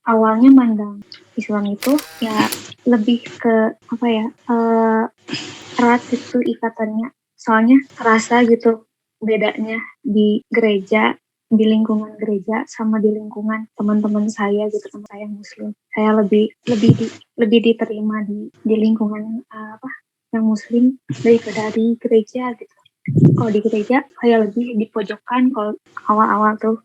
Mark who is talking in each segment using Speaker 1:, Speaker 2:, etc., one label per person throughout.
Speaker 1: awalnya mandang Islam itu ya lebih ke apa ya, erat itu ikatannya. Soalnya terasa gitu bedanya di gereja, di lingkungan gereja sama di lingkungan teman-teman saya gitu, teman saya Muslim. Saya lebih diterima di lingkungan yang Muslim daripada di gereja gitu. Kalau di gereja kayak lebih di pojokan kalau awal-awal tuh.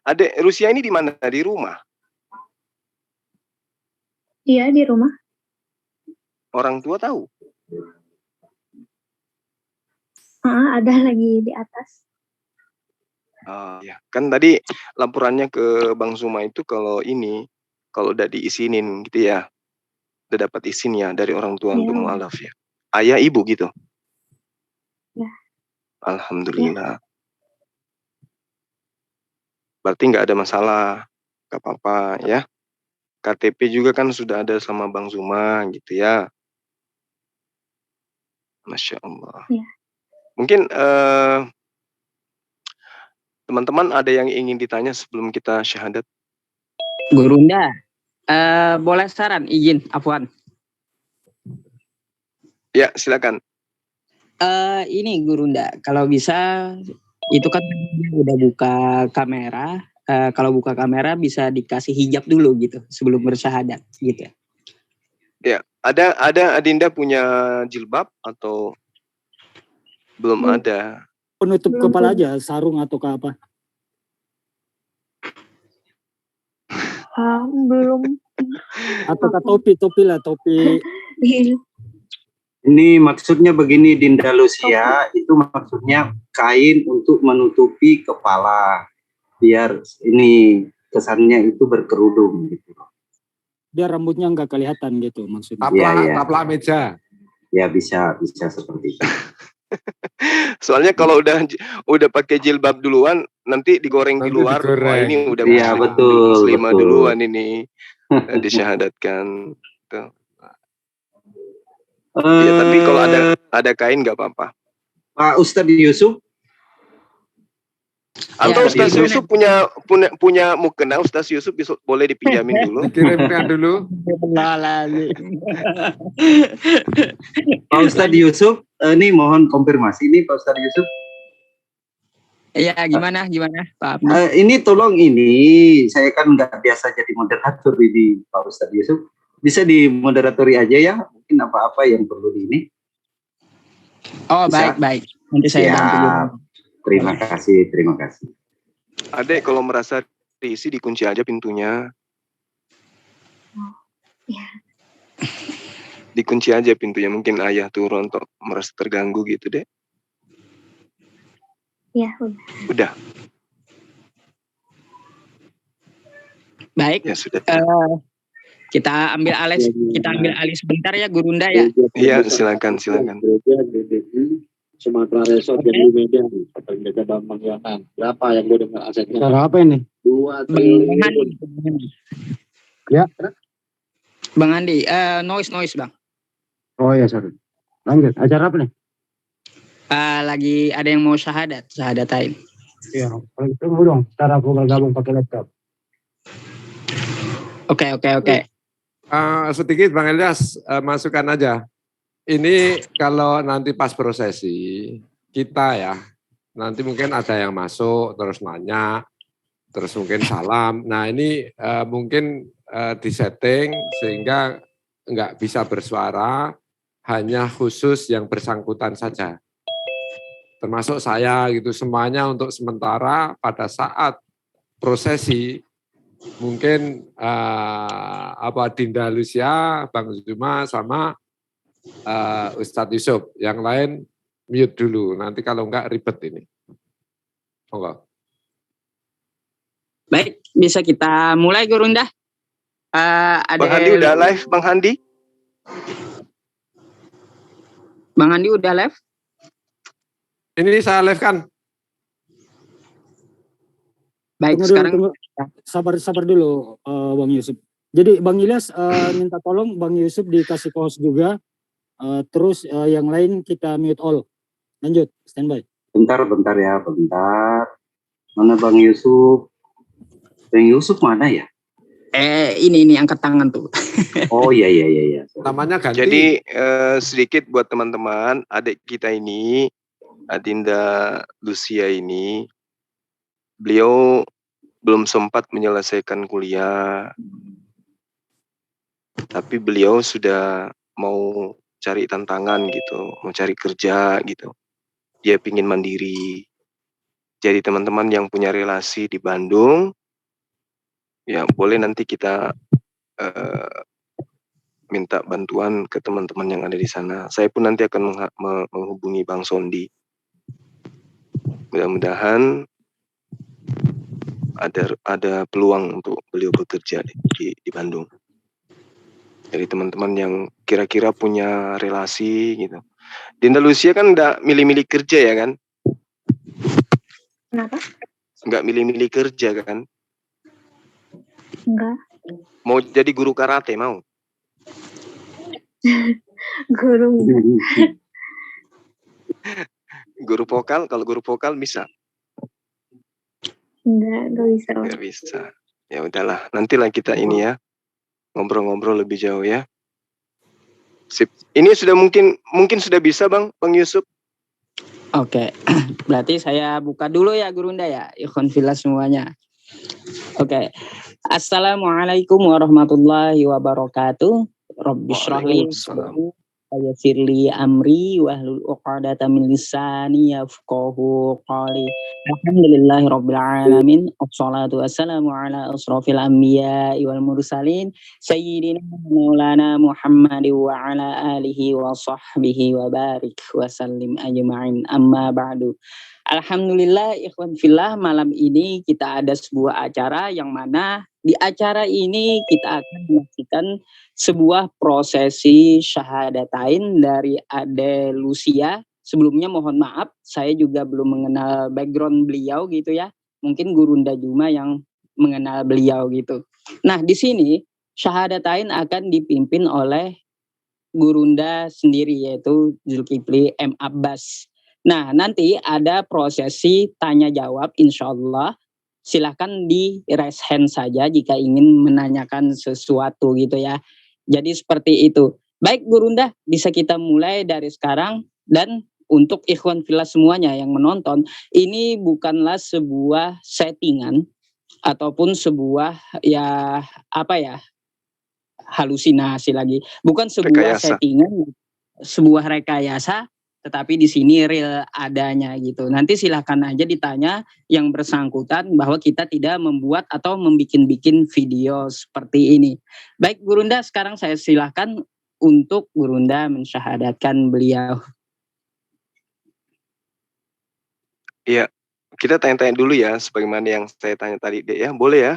Speaker 2: Adek Rusia ini di mana? Di rumah?
Speaker 1: Iya, di rumah.
Speaker 2: Orang tua tahu?
Speaker 1: Ada lagi di atas.
Speaker 2: Ya. Kan tadi laporannya ke Bang Zuma itu kalau udah diizinin gitu ya, udah dapat izin ya dari orang tua untuk mualaf ya. Ayah ibu gitu?
Speaker 1: Ya.
Speaker 2: Alhamdulillah. Ya. Berarti nggak ada masalah, nggak apa-apa ya. KTP juga kan sudah ada sama Bang Zuma gitu ya. Masya Allah.
Speaker 1: Ya.
Speaker 2: Mungkin teman-teman ada yang ingin ditanya sebelum kita syahadat?
Speaker 3: Gurunda, boleh saran, izin, Afwan.
Speaker 2: Ya, silakan.
Speaker 3: Ini Gurunda, kalau bisa itu kan udah buka kamera. Kalau buka kamera bisa dikasih hijab dulu gitu sebelum bersyahadat gitu.
Speaker 2: Ya, ada Adinda punya jilbab atau belum ada?
Speaker 4: Penutup kepala aja, sarung atau ke apa?
Speaker 1: Belum.
Speaker 4: Atau ke topi lah, topi.
Speaker 5: Ini maksudnya begini, Dinda Lucia, itu maksudnya kain untuk menutupi kepala, biar ini kesannya itu berkerudung gitu.
Speaker 4: Biar rambutnya nggak kelihatan gitu maksudnya.
Speaker 6: Taplak meja.
Speaker 5: Ya bisa seperti itu.
Speaker 2: Soalnya kalau udah pakai jilbab duluan, nanti digoreng di luar. Wah, ini udah muslimah duluan ini disyahadatkan. Tuh. Ya, tapi kalau ada kain nggak apa-apa.
Speaker 5: Pak Ustadz Yusuf.
Speaker 2: Atau Ustaz Yusuf punya mukena, Ustaz Yusuf boleh dipinjamin dulu.
Speaker 6: Dikirimkan dulu.
Speaker 5: Pak Ustadz Yusuf, ini mohon konfirmasi nih Pak Ustadz Yusuf.
Speaker 3: Iya, gimana Pak?
Speaker 5: Ini tolong saya kan nggak biasa jadi moderator ini Pak Ustadz Yusuf. Bisa dimoderatori aja ya, mungkin apa-apa yang perlu di ini.
Speaker 3: Oh, baik. Nanti saya bantu.
Speaker 5: Terima kasih.
Speaker 2: Adek, kalau merasa diisi dikunci aja pintunya.
Speaker 1: Ya.
Speaker 2: Dikunci aja pintunya, mungkin ayah turun untuk merasa terganggu gitu deh.
Speaker 1: Ya,
Speaker 2: udah.
Speaker 3: Baik.
Speaker 2: Ya sudah.
Speaker 3: Kita ambil alih sebentar ya Gurunda ya.
Speaker 2: Iya, silakan.
Speaker 7: Sumatera Resort yang di Medan, Gereja Bambang Yonan. Berapa yang gue dengar asetnya?
Speaker 4: Cara apa ini?
Speaker 7: 2 triliun.
Speaker 4: Ya.
Speaker 3: Bang Andi, noise Bang.
Speaker 4: Oh ya, sorry. Lanjut, acara apa nih?
Speaker 3: Lagi ada yang mau syahadatain.
Speaker 4: Iya, tunggu dong. Ntar aku gabung pakai laptop.
Speaker 3: Oke.
Speaker 6: Sedikit Bang Elias, masukkan aja. Ini kalau nanti pas prosesi kita ya, nanti mungkin ada yang masuk terus nanya, terus mungkin salam. Nah ini mungkin disetting sehingga nggak bisa bersuara, hanya khusus yang bersangkutan saja. Termasuk saya gitu, semuanya untuk sementara pada saat prosesi mungkin Dinda Lucia, Bang Zuma sama Ustadz Yusuf, yang lain mute dulu, nanti kalau enggak ribet ini. Monggo.
Speaker 3: Baik, bisa kita mulai Gurunda. Ada
Speaker 2: Bang Handi udah live, Bang Handi?
Speaker 3: Bang Handi udah live?
Speaker 6: Ini saya live kan.
Speaker 3: Baik,
Speaker 4: Tunggu
Speaker 3: sekarang
Speaker 4: dulu, sabar dulu, Bang Yusuf. Jadi Bang Ilyas minta tolong Bang Yusuf dikasih host juga, terus yang lain kita mute all. Lanjut, standby.
Speaker 5: Bentar ya, bentar. Mana Bang Yusuf? Bang Yusuf mana ya?
Speaker 3: ini angkat tangan tuh.
Speaker 5: Oh iya.
Speaker 6: Namanya ganti.
Speaker 2: Jadi sedikit buat teman-teman, adik kita ini, Adinda Lucia ini, beliau belum sempat menyelesaikan kuliah, tapi beliau sudah mau cari tantangan gitu, mau cari kerja gitu. Dia pingin mandiri. Jadi teman-teman yang punya relasi di Bandung, ya boleh nanti kita minta bantuan ke teman-teman yang ada di sana. Saya pun nanti akan menghubungi Bang Sondi. Mudah-mudahan ada peluang untuk beliau bekerja di Bandung. Jadi teman-teman yang kira-kira punya relasi gitu. Dinda Lucia kan udah milih-milih kerja ya kan?
Speaker 1: Kenapa?
Speaker 2: Nggak milih-milih kerja kan?
Speaker 1: Enggak.
Speaker 2: Mau jadi guru karate mau?
Speaker 1: Guru
Speaker 2: Guru vokal, kalau guru vokal bisa?
Speaker 1: enggak bisa.
Speaker 2: Nggak bisa. Ya udahlah, nantilah kita ini ya ngobrol-ngobrol lebih jauh ya. Sip. Ini sudah mungkin sudah bisa Bang Yusuf.
Speaker 3: Oke, berarti saya buka dulu ya Gurunda ya, ikhwan fillah semuanya. Oke, Assalamualaikum warahmatullahi wabarakatuh. Rabbi shrah li sadri wa yassir li amri wahlul 'uqdatam min lisani yafqahu qawli. Alhamdulillahirabbil alamin. Wassalatu wassalamu ala asrofil anbiya'i wal mursalin sayyidina maulana Muhammad wa ala alihi wa sahbihi wa barik wa sallim ajma'in. Amma ba'du. Alhamdulillah ikhwan fillah, malam ini kita ada sebuah acara yang mana di acara ini kita akan menyaksikan sebuah prosesi syahadatain dari Ade Lucia. Sebelumnya mohon maaf, saya juga belum mengenal background beliau gitu ya. Mungkin Gurunda Juma yang mengenal beliau gitu. Nah, di sini syahadatain akan dipimpin oleh Gurunda sendiri yaitu Zulkifli M. Abbas. Nah, nanti ada prosesi tanya jawab insya Allah. Silahkan di raise hand saja jika ingin menanyakan sesuatu gitu ya. Jadi seperti itu. Baik Gurunda, bisa kita mulai dari sekarang. Dan untuk ikhwan fillah semuanya yang menonton, ini bukanlah sebuah settingan ataupun sebuah halusinasi lagi. Bukan sebuah
Speaker 2: Rekayasa.
Speaker 3: settingan, sebuah rekayasa, tetapi di sini real adanya gitu. Nanti silahkan aja ditanya yang bersangkutan bahwa kita tidak membuat atau membikin video seperti ini. Baik Gurunda, sekarang saya silahkan untuk Gurunda mensyahadatkan beliau.
Speaker 2: Iya, kita tanya-tanya dulu ya, sebagaimana yang saya tanya tadi Dek ya, boleh ya?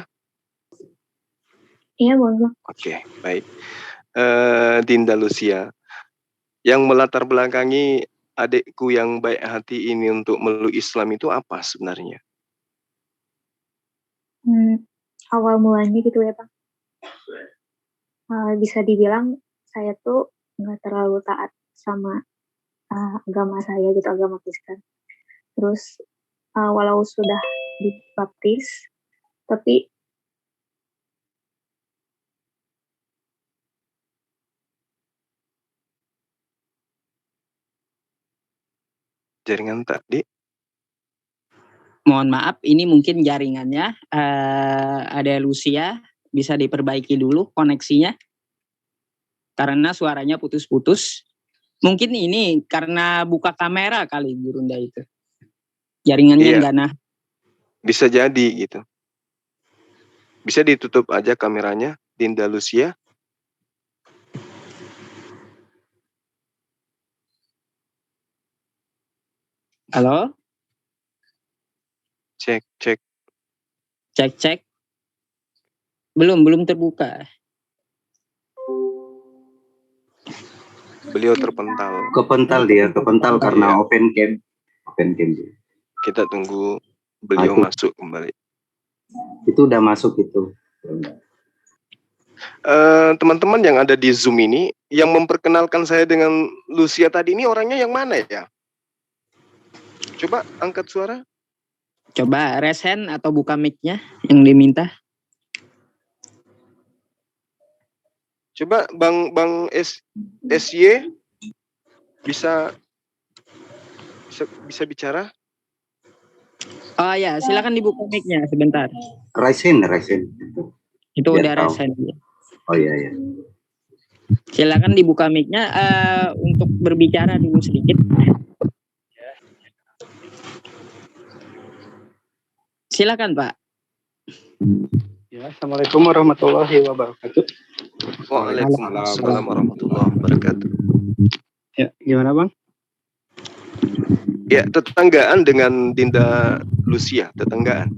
Speaker 1: Iya boleh.
Speaker 2: Oke, baik. Dinda Lucia, yang melatar belakangi adikku yang baik hati ini untuk meluk Islam itu apa sebenarnya?
Speaker 1: Awal mulanya gitu ya Bang. Bisa dibilang saya tuh nggak terlalu taat sama agama saya gitu, agama Kristen. Terus walau sudah dibaptis, tapi
Speaker 2: Jaringan tadi?
Speaker 3: Mohon maaf, ini mungkin jaringannya ada Lucia, bisa diperbaiki dulu koneksinya. Karena suaranya putus-putus. Mungkin ini karena buka kamera kali Gurunda itu. Jaringannya enggak nah.
Speaker 2: Bisa jadi gitu. Bisa ditutup aja kameranya, Dinda Lucia.
Speaker 3: Halo?
Speaker 2: Cek.
Speaker 3: Cek. Belum terbuka.
Speaker 2: Beliau terpental.
Speaker 5: Kepental karena
Speaker 2: Iya.
Speaker 5: open camp.
Speaker 2: Kita tunggu beliau
Speaker 5: Itu.
Speaker 2: masuk kembali.
Speaker 5: Itu udah masuk itu.
Speaker 2: Teman-teman yang ada di Zoom ini, yang memperkenalkan saya dengan Lucia tadi ini orangnya yang mana ya? Coba angkat suara.
Speaker 3: Coba resen atau buka mic-nya yang diminta.
Speaker 2: Coba Bang SY bisa bicara?
Speaker 3: Oh ya, silakan dibuka mic-nya sebentar.
Speaker 5: Raisen.
Speaker 3: Itu
Speaker 5: Biar
Speaker 3: udah
Speaker 5: tahu.
Speaker 3: resen.
Speaker 5: Oh iya.
Speaker 3: Silakan dibuka mic-nya untuk berbicara dulu sedikit. Silakan, Pak.
Speaker 8: Ya, Assalamualaikum warahmatullahi wabarakatuh.
Speaker 2: Waalaikumsalam warahmatullahi wabarakatuh.
Speaker 8: Ya, gimana Bang?
Speaker 2: Ya, tetanggaan dengan Dinda Lucia, tetanggaan.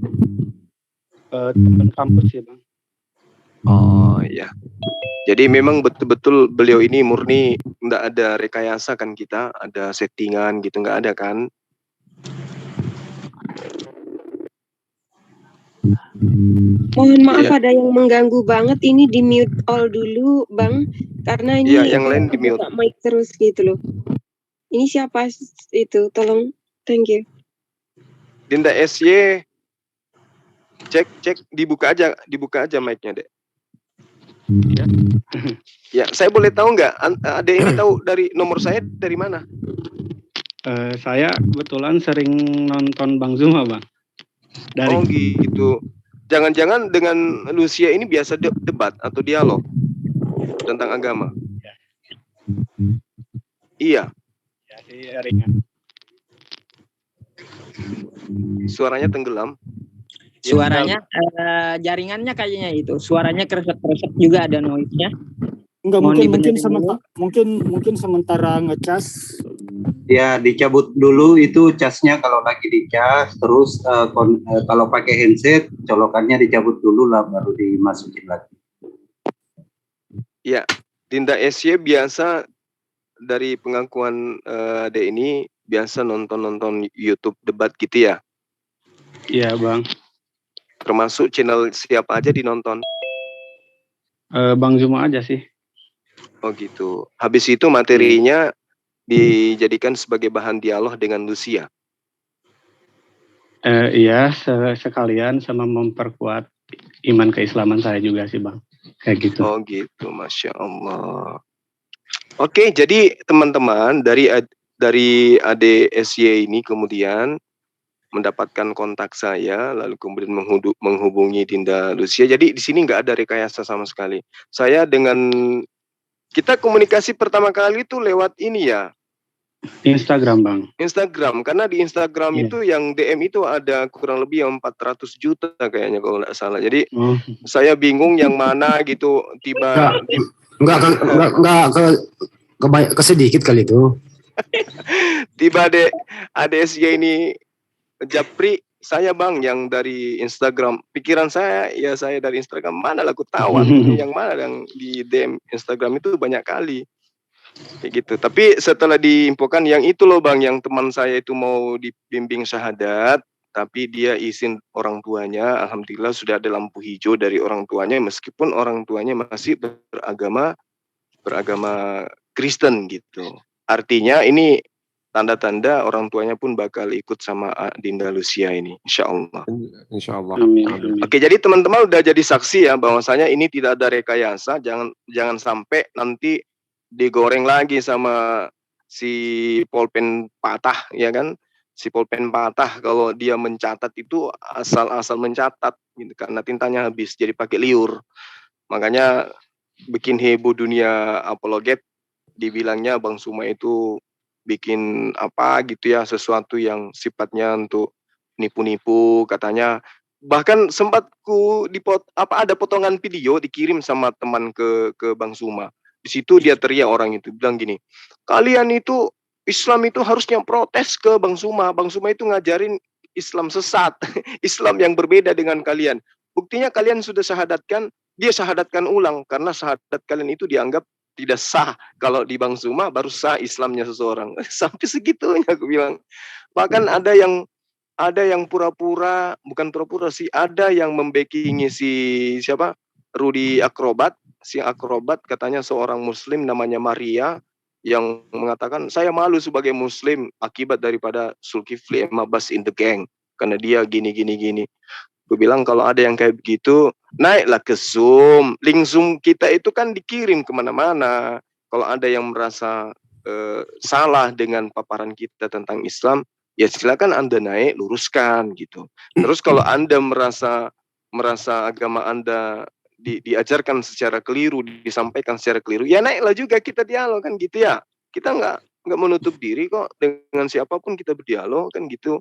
Speaker 8: Teman kampus ya Bang.
Speaker 2: Oh iya. Jadi memang betul-betul beliau ini murni nggak ada rekayasa kan kita, ada settingan gitu nggak ada kan?
Speaker 9: Mohon maaf
Speaker 2: Iya.
Speaker 9: ada yang mengganggu banget, ini di mute all dulu Bang, karena ini
Speaker 2: Iya, yang lain di mute.
Speaker 9: buka mic terus gitu loh. Ini siapa itu? Tolong, thank you.
Speaker 2: Dinda SY, cek dibuka aja mic-nya, Dek. Ya, saya boleh tahu nggak? Adek ini tahu dari nomor saya dari mana?
Speaker 8: Saya kebetulan sering nonton Bang Zuma Bang.
Speaker 2: Oh gitu. Jangan-jangan dengan Lucia ini biasa debat atau dialog tentang agama? Iya.
Speaker 8: Ya, sih ringan.
Speaker 2: Suaranya tenggelam.
Speaker 3: Suaranya jaringannya kayaknya itu. Suaranya keresek-keresek juga ada noise-nya.
Speaker 4: Enggak,
Speaker 3: Mohon
Speaker 4: mungkin sementara ngecas.
Speaker 5: Ya, dicabut dulu itu casnya kalau lagi dicas, terus kalau pakai handset colokannya dicabut dulu lah baru dimasukin lagi.
Speaker 2: Ya, Dinda SY biasa dari pengakuan Ade ini biasa nonton YouTube debat gitu ya?
Speaker 8: Iya Bang.
Speaker 2: Termasuk channel siapa aja dinonton?
Speaker 8: Bang Zuma aja sih.
Speaker 2: Oh gitu. Habis itu materinya dijadikan sebagai bahan dialog dengan Lucia.
Speaker 8: Iya, sekalian sama memperkuat iman keislaman saya juga sih Bang. Kayak gitu.
Speaker 2: Oh gitu, Masya Allah. Oke, jadi teman-teman dari Ade SY ini kemudian mendapatkan kontak saya, lalu kemudian menghubungi Dinda Lucia. Jadi di sini nggak ada rekayasa sama sekali. Kita komunikasi pertama kali itu lewat ini ya.
Speaker 8: Instagram Bang.
Speaker 2: Instagram, karena di Instagram itu yang DM itu ada kurang lebih 400 juta kayaknya kalau nggak salah. Jadi saya bingung yang mana gitu.
Speaker 10: Enggak kesedikit kali itu.
Speaker 2: Tiba Ade SY ini japri saya Bang yang dari Instagram. Pikiran saya ya saya dari Instagram, mana lah aku tahu yang mana yang di DM Instagram itu banyak kali. Kayak gitu. Tapi setelah diinfokan yang itu loh Bang, yang teman saya itu mau dibimbing syahadat, tapi dia izin orang tuanya, alhamdulillah sudah ada lampu hijau dari orang tuanya, meskipun orang tuanya masih beragama Kristen gitu. Artinya ini tanda-tanda orang tuanya pun bakal ikut sama Dinda Lucia ini, insya Allah.
Speaker 6: Insya Allah.
Speaker 2: Oke, jadi teman-teman udah jadi saksi ya bahwasanya ini tidak ada rekayasa, jangan sampai nanti digoreng lagi sama si pulpen patah ya kan, si pulpen patah kalau dia mencatat itu asal mencatat gitu, karena tintanya habis jadi pakai liur, makanya bikin heboh dunia apologet, dibilangnya Bang Suma itu bikin apa gitu ya, sesuatu yang sifatnya untuk nipu-nipu katanya. Bahkan sempat ada potongan video dikirim sama teman ke Bang Suma. Di situ dia teriak, orang itu bilang gini, kalian itu Islam itu harusnya protes ke Bang Suma. Bang Suma itu ngajarin Islam sesat, Islam yang berbeda dengan kalian. Buktinya kalian sudah syahadatkan, dia syahadatkan ulang karena syahadat kalian itu dianggap tidak sah. Kalau di Bang Zuma baru sah Islamnya seseorang. Sampai segitunya aku bilang. Bahkan ada yang pura-pura, bukan pura-pura sih, ada yang membackingi si siapa? Rudy Akrobat, si akrobat katanya seorang muslim namanya Maria yang mengatakan saya malu sebagai muslim akibat daripada Zulkifli Emabas in the gang karena dia gini. Gue bilang kalau ada yang kayak begitu, naiklah ke Zoom. Link Zoom kita itu kan dikirim kemana-mana. Kalau ada yang merasa salah dengan paparan kita tentang Islam, ya silakan Anda naik, luruskan gitu. Terus kalau Anda merasa agama Anda diajarkan secara keliru, disampaikan secara keliru, ya naiklah juga kita dialog kan gitu ya. Kita nggak menutup diri kok, dengan siapapun kita berdialog kan gitu.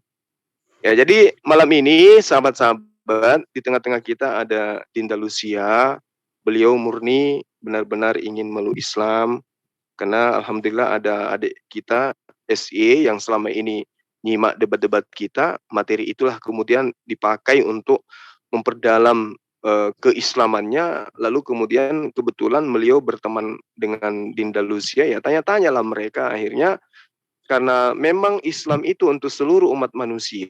Speaker 2: Ya jadi malam ini sahabat-sahabat, di tengah-tengah kita ada Dinda Lucia. Beliau murni benar-benar ingin meluk Islam karena alhamdulillah ada adik kita SE yang selama ini nyimak debat-debat kita. Materi itulah kemudian dipakai untuk memperdalam keislamannya. Lalu kemudian kebetulan beliau berteman dengan Dinda Lucia, ya tanya-tanyalah mereka akhirnya. Karena memang Islam itu untuk seluruh umat manusia,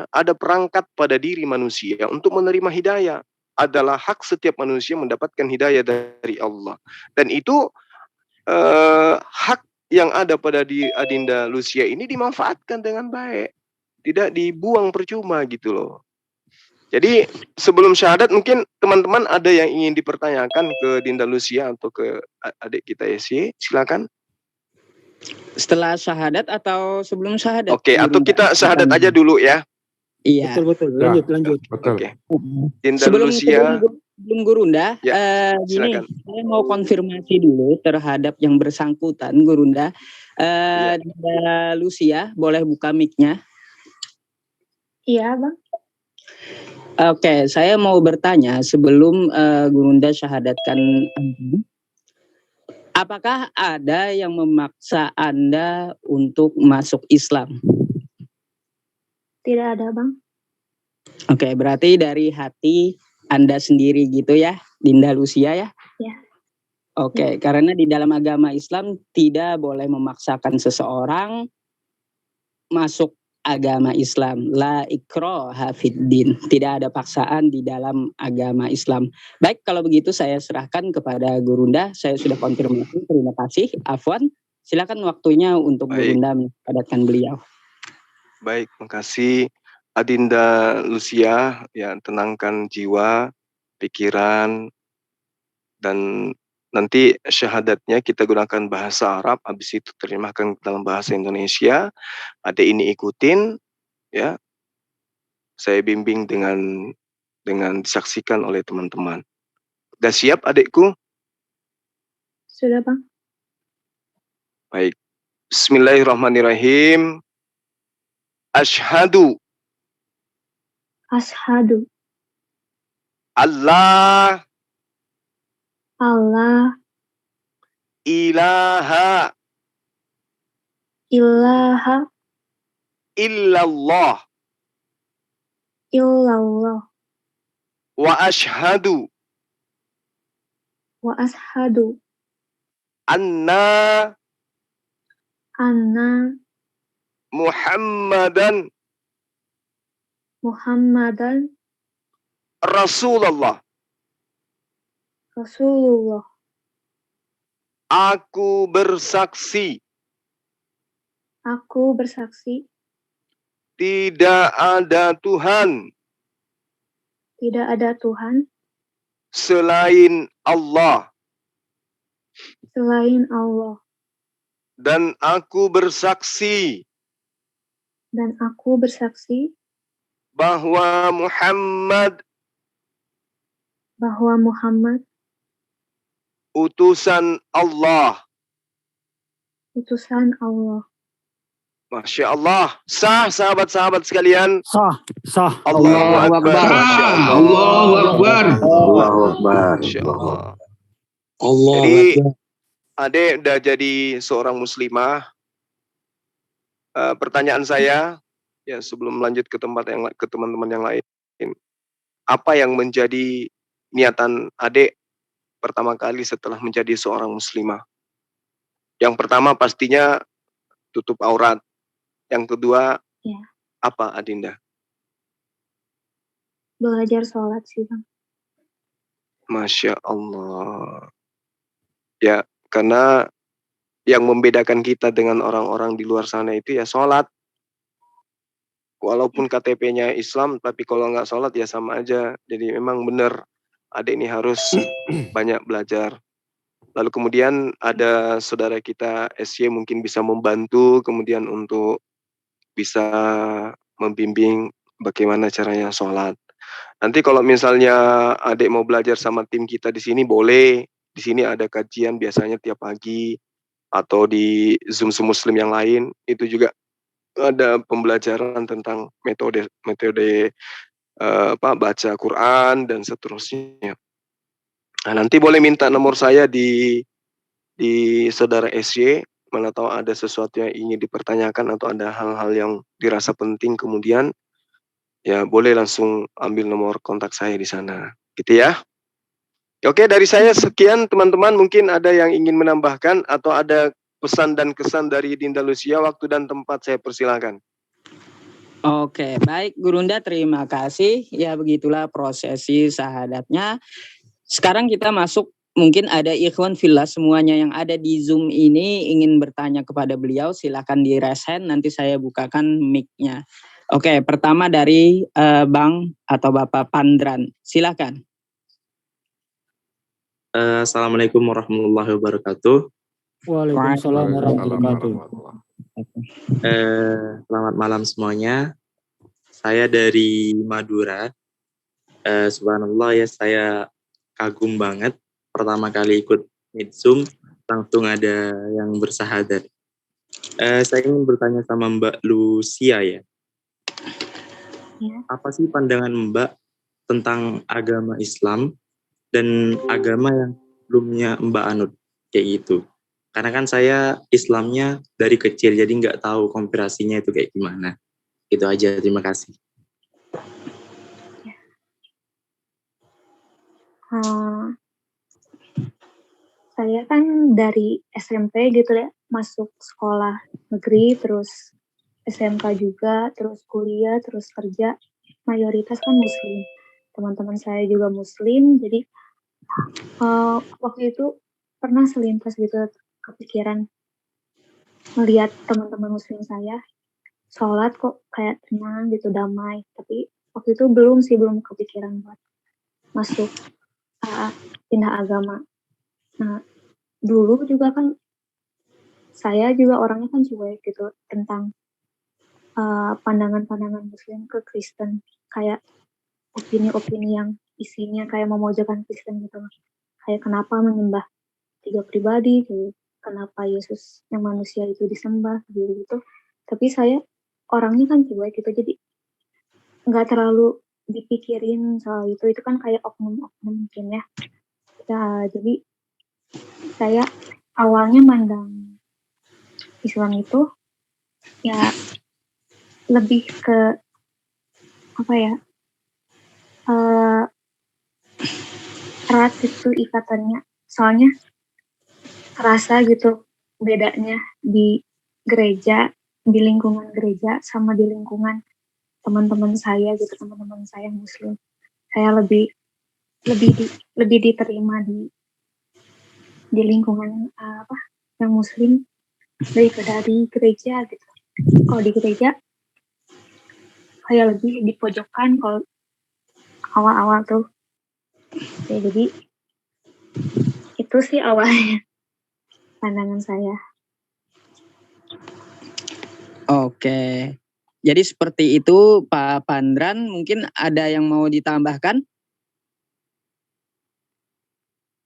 Speaker 2: ada perangkat pada diri manusia untuk menerima hidayah. Adalah hak setiap manusia mendapatkan hidayah dari Allah. Dan itu hak yang ada pada di Adinda Lucia ini dimanfaatkan dengan baik. Tidak dibuang percuma gitu loh. Jadi sebelum syahadat mungkin teman-teman ada yang ingin dipertanyakan ke Dinda Lucia atau ke adik kita Esi, silakan.
Speaker 3: Setelah syahadat atau sebelum syahadat?
Speaker 2: Oke, atau kita syahadat aja dulu ya.
Speaker 3: Iya.
Speaker 4: Betul. Lanjut.
Speaker 2: Oke. Dinda
Speaker 3: Sebelum
Speaker 2: Lucia.
Speaker 3: Sebelum Gurunda, gini,
Speaker 2: silakan.
Speaker 3: saya mau konfirmasi dulu terhadap yang bersangkutan, Gurunda. Dinda Lucia, boleh buka mic-nya?
Speaker 1: Iya, Bang.
Speaker 3: Oke, saya mau bertanya sebelum Gurunda syahadatkan apakah ada yang memaksa Anda untuk masuk Islam?
Speaker 1: Tidak ada, Bang.
Speaker 3: Oke, berarti dari hati Anda sendiri gitu ya, Dinda Lucia ya?
Speaker 1: Ya.
Speaker 3: Oke, karena di dalam agama Islam tidak boleh memaksakan seseorang masuk agama Islam. La ikraha fiddin. Tidak ada paksaan di dalam agama Islam. Baik, kalau begitu saya serahkan kepada Gurunda. Saya sudah konfirmasi. Terima kasih. Afwan, silakan waktunya untuk Gurunda menyampaikan beliau.
Speaker 2: Baik, makasih Adinda Lucia. Ya, tenangkan jiwa, pikiran, dan nanti syahadatnya kita gunakan bahasa Arab, habis itu terjemahkan dalam bahasa Indonesia. Adik ini ikutin, ya. Saya bimbing dengan disaksikan oleh teman-teman. Sudah siap adikku?
Speaker 1: Sudah, Bang.
Speaker 2: Baik. Bismillahirrahmanirrahim. Asyhadu. Allah ilaha illallah wa ashhadu anna Muhammadan Rasulullah. Aku bersaksi tidak ada Tuhan selain Allah. Dan aku bersaksi bahwa Muhammad utusan Allah. Masya Allah. Sah sahabat-sahabat sekalian.
Speaker 4: Sah.
Speaker 2: Allahu Akbar.
Speaker 10: Allahu Akbar.
Speaker 5: Allahu Akbar.
Speaker 2: Masya Allah.
Speaker 10: Allah.
Speaker 2: Jadi adek udah jadi seorang muslimah. Pertanyaan saya, ya sebelum lanjut ke teman-teman yang lain, apa yang menjadi niatan adek pertama kali setelah menjadi seorang muslimah? Yang pertama pastinya tutup aurat. Yang kedua
Speaker 1: Ya,
Speaker 2: apa, Adinda?
Speaker 1: belajar sholat sih Bang.
Speaker 2: Masya Allah. Ya, karena yang membedakan kita dengan orang-orang di luar sana itu ya sholat. Walaupun KTP-nya Islam, tapi kalau nggak sholat ya sama aja. Jadi memang benar, adik ini harus banyak belajar. Lalu kemudian ada saudara kita SY mungkin bisa membantu kemudian untuk bisa membimbing bagaimana caranya sholat. Nanti kalau misalnya adik mau belajar sama tim kita di sini boleh. Di sini ada kajian biasanya tiap pagi atau di Zoom Muslim yang lain itu juga ada pembelajaran tentang metode baca Quran dan seterusnya. Nah, nanti boleh minta nomor saya di saudara SY, mana tahu ada sesuatu yang ingin dipertanyakan atau ada hal-hal yang dirasa penting kemudian ya boleh langsung ambil nomor kontak saya di sana. Gitu ya. Oke, dari saya sekian teman-teman, mungkin ada yang ingin menambahkan atau ada pesan dan kesan dari Dinda Lucia, waktu dan tempat saya persilahkan.
Speaker 3: Oke, baik Gurunda, terima kasih. Ya begitulah prosesi syahadatnya. Sekarang kita masuk, mungkin ada ikhwan fillah semuanya yang ada di Zoom ini ingin bertanya kepada beliau, silakan di raise hand, nanti saya bukakan mic-nya. Oke, pertama dari Bang atau Bapak Pandran, silakan.
Speaker 11: Assalamualaikum warahmatullahi wabarakatuh.
Speaker 4: Waalaikumsalam warahmatullahi wabarakatuh.
Speaker 11: Selamat malam semuanya. Saya dari Madura. Subhanallah ya, saya kagum banget. Pertama kali ikut Meet Zoom, langsung ada yang bersahadat. Saya ingin bertanya sama Mbak Lucia ya. Apa sih pandangan Mbak tentang agama Islam dan agama yang sebelumnya Mbak anut, kayak gitu? Karena kan saya Islamnya dari kecil, jadi nggak tahu komparasinya itu kayak gimana. Itu aja, terima kasih.
Speaker 1: Saya kan dari SMP gitu ya, masuk sekolah negeri, terus SMK juga, terus kuliah, terus kerja, mayoritas kan muslim. Teman-teman saya juga muslim, jadi waktu itu pernah selintas gitu kepikiran melihat teman-teman muslim saya sholat kok kayak tenang gitu, damai. Tapi waktu itu belum kepikiran buat masuk pindah agama. Nah, dulu juga kan saya juga orangnya kan cuek gitu tentang pandangan-pandangan muslim ke Kristen, kayak opini-opini yang isinya kayak memojokkan Kristen gitu. Kayak kenapa menyembah 3 pribadi gitu, kenapa Yesus yang manusia itu disembah gitu. Tapi saya orangnya kan cuek gitu, jadi nggak terlalu dipikirin soal itu kan kayak oknum-oknum mungkin ya. Jadi saya awalnya mandang Islam itu ya lebih ke erat itu ikatannya, soalnya kerasa gitu bedanya di gereja, di lingkungan gereja sama di lingkungan teman-teman saya gitu, teman-teman saya muslim. Saya lebih diterima di lingkungan yang muslim daripada di gereja gitu. Kalau di gereja kayak lebih di pojokan kalau awal-awal tuh. Ya, jadi itu sih awalnya pandangan saya.
Speaker 3: Oke. Jadi seperti itu Pak Pandran, mungkin ada yang mau ditambahkan?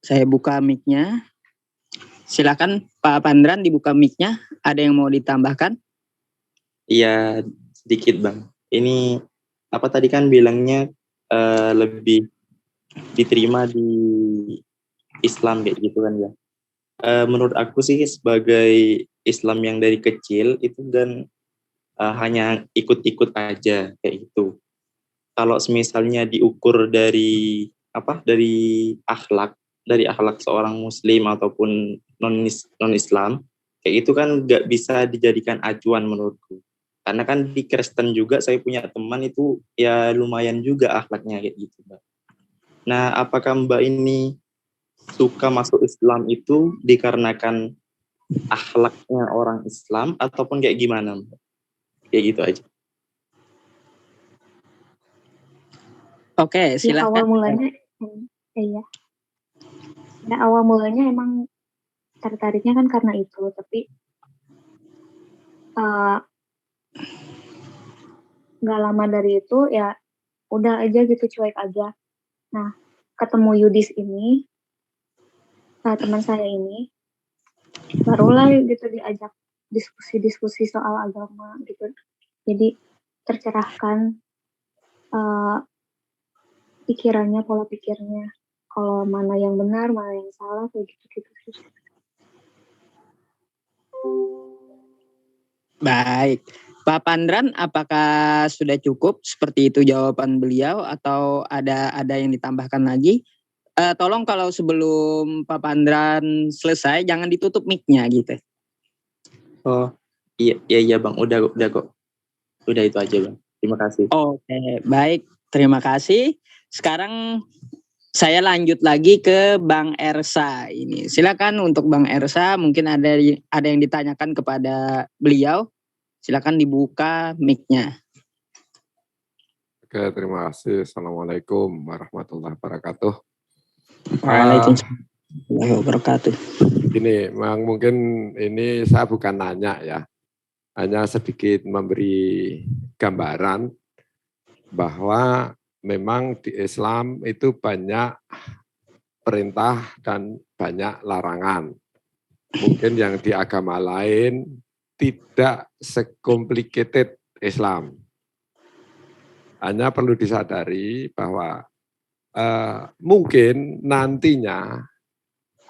Speaker 3: Saya buka mic-nya. Silakan Pak Pandran, dibuka mic-nya. Ada yang mau ditambahkan?
Speaker 11: Iya, sedikit Bang. Ini apa tadi kan bilangnya lebih diterima di Islam kayak gitu kan ya. Menurut aku sih sebagai Islam yang dari kecil itu kan hanya ikut-ikut aja kayak gitu. Kalau misalnya diukur dari akhlak dari akhlak seorang muslim ataupun non Islam kayak itu kan nggak bisa dijadikan acuan menurutku. Karena kan di Kristen juga saya punya teman itu ya lumayan juga akhlaknya kayak gitu, Mbak. Nah, apakah Mbak ini suka masuk Islam itu dikarenakan akhlaknya orang Islam ataupun kayak gimana, Mbak? Kayak gitu aja.
Speaker 3: Oke,
Speaker 1: Ya awal
Speaker 3: silakan.
Speaker 1: mulanya, iya. Ya awal mulanya emang tertariknya kan karena itu, tapi nggak lama dari itu ya udah aja gitu, cuek aja. Nah, ketemu Yudis ini, teman saya ini, barulah gitu diajak diskusi-diskusi soal agama gitu. Jadi tercerahkan pikirannya, pola pikirnya, kalau mana yang benar, mana yang salah, kayak gitu-gitu sih.
Speaker 3: Baik, Pak Pandran, apakah sudah cukup seperti itu jawaban beliau atau ada yang ditambahkan lagi? Tolong kalau sebelum Pak Pandran selesai jangan ditutup mic-nya gitu.
Speaker 11: Oh, iya Bang, udah kok. Udah itu aja Bang. Terima kasih.
Speaker 3: Oke, baik, terima kasih. Sekarang saya lanjut lagi ke Bang Ersa ini. Silakan untuk Bang Ersa, mungkin ada yang ditanyakan kepada beliau. Silakan dibuka mic-nya.
Speaker 6: Oke, terima kasih. Assalamualaikum warahmatullahi wabarakatuh.
Speaker 3: Waalaikumsalam warahmatullahi wabarakatuh.
Speaker 6: Ini memang mungkin ini saya bukan nanya ya, hanya sedikit memberi gambaran bahwa memang di Islam itu banyak perintah dan banyak larangan. Mungkin yang di agama lain tidak se-complicated Islam. Hanya perlu disadari bahwa mungkin nantinya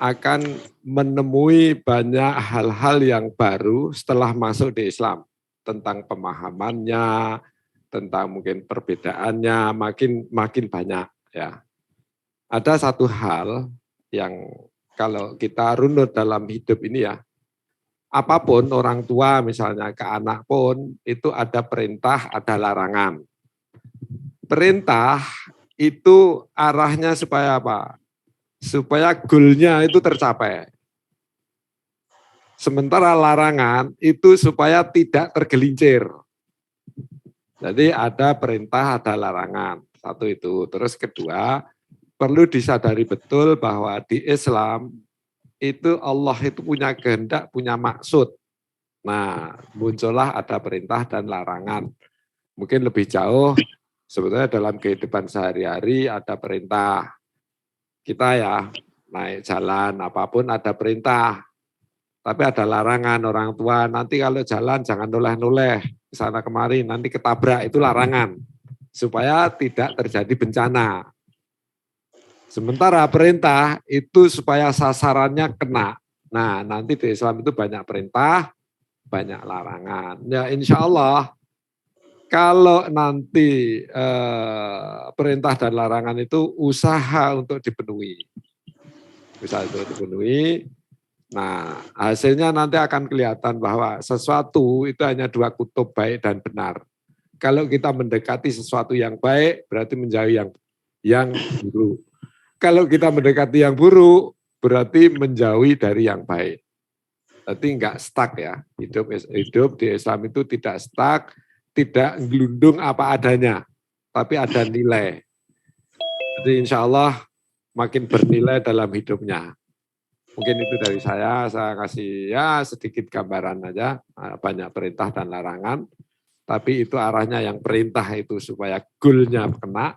Speaker 6: akan menemui banyak hal-hal yang baru setelah masuk di Islam. Tentang pemahamannya, tentang mungkin perbedaannya makin banyak ya. Ada satu hal yang kalau kita runut dalam hidup ini ya, apapun orang tua misalnya ke anak pun itu ada perintah, ada larangan. Perintah itu arahnya supaya apa? Supaya goalnya itu tercapai. Sementara larangan itu supaya tidak tergelincir. Jadi ada perintah, ada larangan. Satu itu. Terus kedua, perlu disadari betul bahwa di Islam itu Allah itu punya kehendak, punya maksud. Nah, muncullah ada perintah dan larangan. Mungkin lebih jauh, sebetulnya dalam kehidupan sehari-hari ada perintah. Kita ya, naik jalan apapun ada perintah. Tapi ada larangan orang tua, nanti kalau jalan jangan noleh-noleh, sana kemari, nanti ketabrak, itu larangan. Supaya tidak terjadi bencana. Sementara perintah itu supaya sasarannya kena. Nah, nanti di Islam itu banyak perintah, banyak larangan. Ya insya Allah, kalau nanti perintah dan larangan itu usaha untuk dipenuhi. Usaha untuk dipenuhi, nah hasilnya nanti akan kelihatan bahwa sesuatu itu hanya dua kutub, baik dan benar. Kalau kita mendekati sesuatu yang baik, berarti menjauhi yang buruk. Kalau kita mendekati yang buruk, berarti menjauhi dari yang baik. Jadi enggak stuck ya, hidup di Islam itu tidak stuck, tidak gelundung apa adanya, tapi ada nilai. Jadi insya Allah makin bernilai dalam hidupnya. Mungkin itu dari saya kasih ya sedikit gambaran aja, banyak perintah dan larangan, tapi itu arahnya yang perintah itu supaya goalnya kena,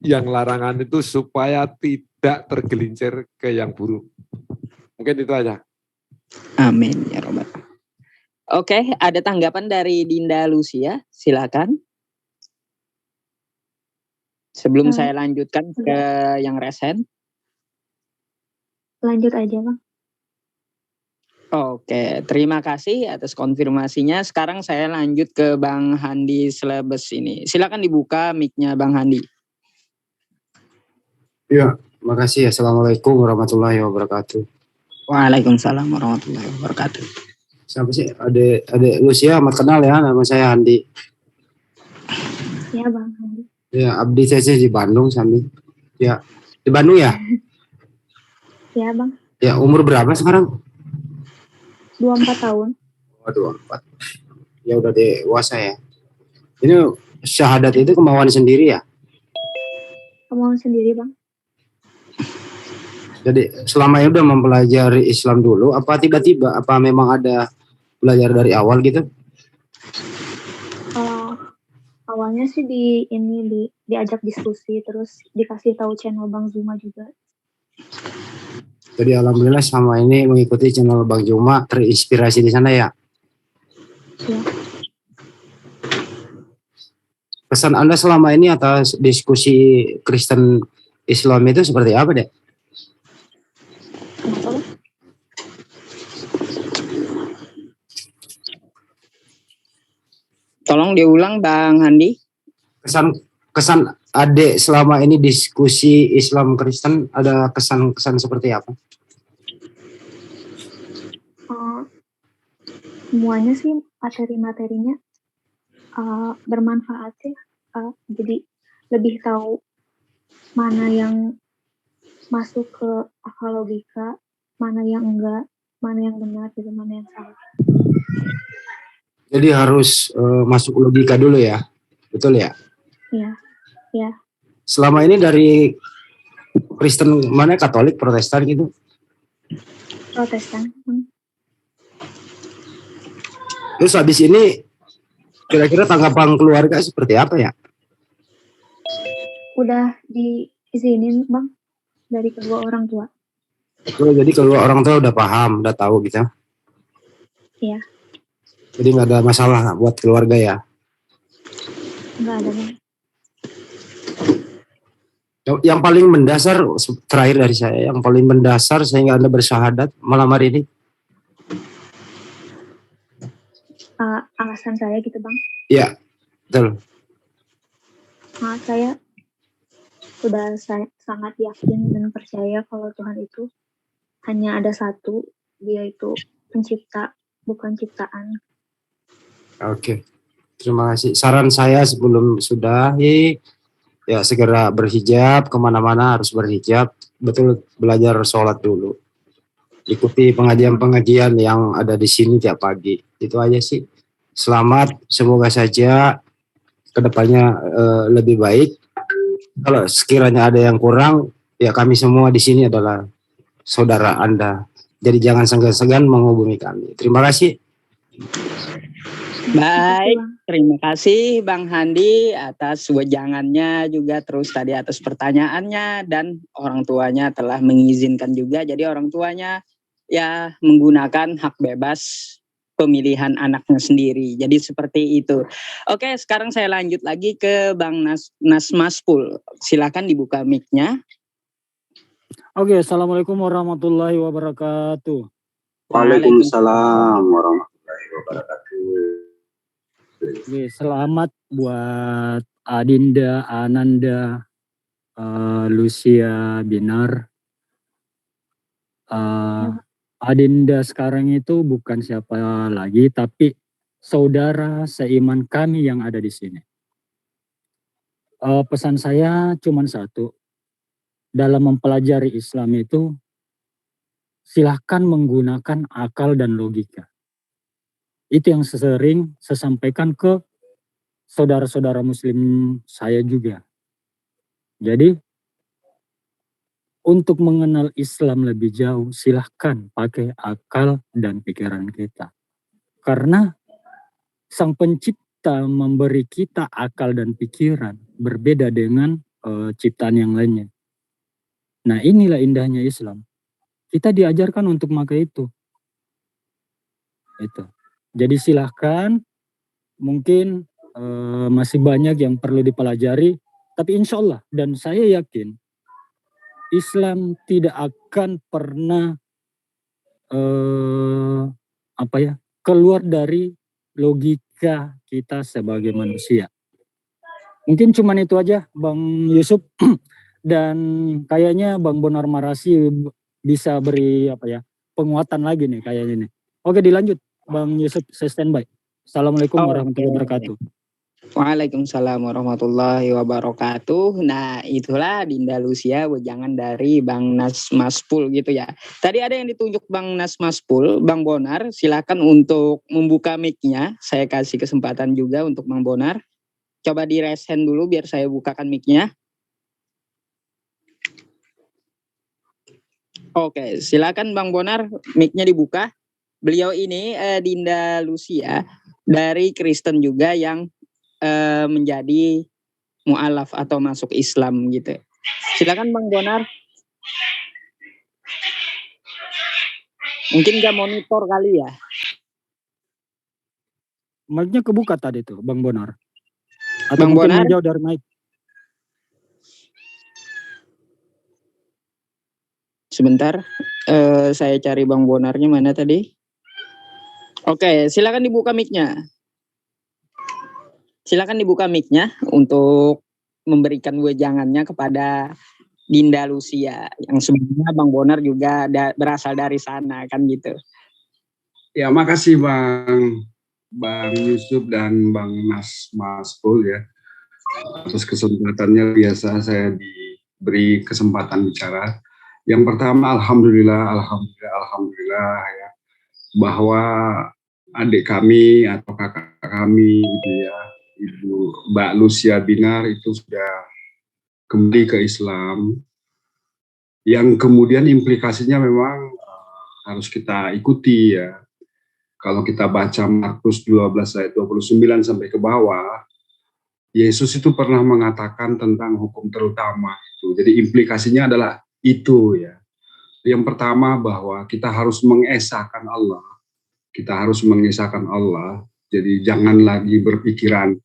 Speaker 6: yang larangan itu supaya tidak tergelincir ke yang buruk. Mungkin itu aja.
Speaker 3: Amin ya robbal. Oke, ada tanggapan dari Dinda Lucia, silakan. Sebelum saya lanjutkan ke yang resen.
Speaker 1: Lanjut aja Bang.
Speaker 3: Oke, terima kasih atas konfirmasinya. Sekarang saya lanjut ke Bang Handi Slebes ini. Silakan dibuka mic-nya Bang Handi.
Speaker 10: Ya,
Speaker 12: Makasih. Assalamualaikum warahmatullahi wabarakatuh.
Speaker 3: Waalaikumsalam warahmatullahi wabarakatuh.
Speaker 12: Siapa sih? Adek Lucia, amat kenal ya, nama saya Andi.
Speaker 1: Ya Bang Andi.
Speaker 12: Ya, abdi saya di Bandung Sami. Ya, di Bandung ya?
Speaker 1: Ya Bang.
Speaker 12: Ya, umur berapa sekarang?
Speaker 1: 24 tahun.
Speaker 12: Waduh, 24. Ya udah dewasa ya. Ini syahadat itu kemauan sendiri ya?
Speaker 1: Kemauan sendiri Bang.
Speaker 12: Jadi selama ini udah mempelajari Islam dulu, apa tiba-tiba, apa memang ada belajar dari awal gitu?
Speaker 1: Awalnya sih diajak diskusi, terus dikasih tahu channel Bang Zuma juga.
Speaker 12: Jadi alhamdulillah selama ini mengikuti channel Bang Zuma, terinspirasi di sana ya?
Speaker 1: Ya.
Speaker 12: Pesan Anda selama ini atas diskusi Kristen Islam itu seperti apa deh?
Speaker 1: Kenapa?
Speaker 3: Tolong diulang Bang Handi.
Speaker 12: Kesan Adek selama ini diskusi Islam Kristen, ada kesan-kesan seperti apa?
Speaker 1: Semuanya sih materi-materinya bermanfaat ya. Jadi lebih tahu mana yang masuk ke akal logika, mana yang enggak, mana yang benar, dan mana yang salah.
Speaker 12: Jadi harus masuk logika dulu ya, betul ya?
Speaker 1: Iya, ya.
Speaker 12: Selama ini dari Kristen mana, Katolik, Protestan gitu?
Speaker 1: Protestan.
Speaker 12: Terus habis ini kira-kira tanggapan keluarga seperti apa ya?
Speaker 1: Udah diizinin Bang dari kedua orang tua.
Speaker 12: Oh, jadi kedua orang tua udah paham, udah tahu gitu?
Speaker 1: Iya.
Speaker 12: Jadi nggak ada masalah buat keluarga ya?
Speaker 1: Nggak ada Bang.
Speaker 12: Yang paling mendasar, terakhir dari saya, yang paling mendasar sehingga Anda bersyahadat malam hari ini?
Speaker 1: Alasan saya gitu Bang.
Speaker 12: Iya, betul.
Speaker 1: Saya sudah sangat yakin dan percaya kalau Tuhan itu hanya ada satu, Dia itu pencipta, bukan ciptaan.
Speaker 12: Oke, terima kasih. Saran saya sebelum sudahi, ya segera berhijab, kemana-mana harus berhijab, betul, belajar sholat dulu. Ikuti pengajian-pengajian yang ada di sini tiap pagi. Itu aja sih. Selamat, semoga saja kedepannya lebih baik. Kalau sekiranya ada yang kurang, ya kami semua di sini adalah saudara Anda. Jadi jangan segan-segan menghubungi kami. Terima kasih.
Speaker 3: Baik, terima kasih Bang Handi atas wejangannya, juga terus tadi atas pertanyaannya, dan orang tuanya telah mengizinkan juga. Jadi orang tuanya ya menggunakan hak bebas pemilihan anaknya sendiri. Jadi seperti itu. Oke, sekarang saya lanjut lagi ke Bang Nasmaspul. Silakan dibuka mic-nya.
Speaker 4: Oke, assalamualaikum warahmatullahi wabarakatuh.
Speaker 5: Waalaikumsalam warahmatullahi wabarakatuh.
Speaker 4: Oke, selamat buat Adinda, Ananda, Lucia, Binar. Adinda sekarang itu bukan siapa lagi, tapi saudara seiman kami yang ada di sini. Pesan saya cuma satu. Dalam mempelajari Islam itu, silahkan menggunakan akal dan logika. Itu yang sering saya sampaikan ke saudara-saudara muslim saya juga. Jadi, untuk mengenal Islam lebih jauh, silahkan pakai akal dan pikiran kita. Karena Sang Pencipta memberi kita akal dan pikiran berbeda dengan ciptaan yang lainnya. Nah, inilah indahnya Islam. Kita diajarkan untuk pakai itu. Itu. Jadi silahkan, mungkin masih banyak yang perlu dipelajari, tapi insya Allah, dan saya yakin, Islam tidak akan pernah keluar dari logika kita sebagai manusia. Mungkin cuman itu aja Bang Yusuf. Dan kayaknya Bang Bonar Marasi bisa beri penguatan lagi nih kayaknya nih. Oke, dilanjut Bang Yusuf, saya standby. Assalamualaikum warahmatullahi wabarakatuh.
Speaker 3: Waalaikumsalam warahmatullahi wabarakatuh. Nah, itulah Dinda Lucia wejangan dari Bang Nas Maspul gitu ya. Tadi ada yang ditunjuk Bang Nas Maspul, Bang Bonar, silakan untuk membuka mic-nya. Saya kasih kesempatan juga untuk Bang Bonar. Coba di raise hand dulu biar saya bukakan mic-nya. Oke, silakan Bang Bonar, mic-nya dibuka. Beliau ini Dinda Lucia dari Kristen juga yang menjadi mu'alaf atau masuk Islam gitu. Silakan Bang Bonar. Mungkin nggak monitor kali ya.
Speaker 4: Mic-nya kebuka tadi tuh Bang Bonar. Atau
Speaker 3: Bang
Speaker 4: mungkin
Speaker 3: Bonar
Speaker 4: menjauh dari mic.
Speaker 3: sebentar, saya cari Bang Bonarnya mana tadi. Oke, silakan dibuka mic-nya. Silakan dibuka mic-nya untuk memberikan wejangannya kepada Dinda Lucia yang sebenarnya Bang Bonar juga berasal dari sana kan gitu.
Speaker 13: Ya, makasih Bang Yusuf dan Bang Maspul ya atas kesempatannya. Biasa saya diberi kesempatan bicara. Yang pertama, alhamdulillah ya, bahwa adik kami atau kakak kami gitu ya, Ibu Mbak Lucia Binar itu sudah kembali ke Islam, yang kemudian implikasinya memang harus kita ikuti ya. Kalau kita baca Markus 12 ayat 29 sampai ke bawah, Yesus itu pernah mengatakan tentang hukum terutama itu. Jadi implikasinya adalah itu ya. Yang pertama bahwa kita harus mengesahkan Allah. Kita harus mengesahkan Allah. Jadi jangan lagi berpikiran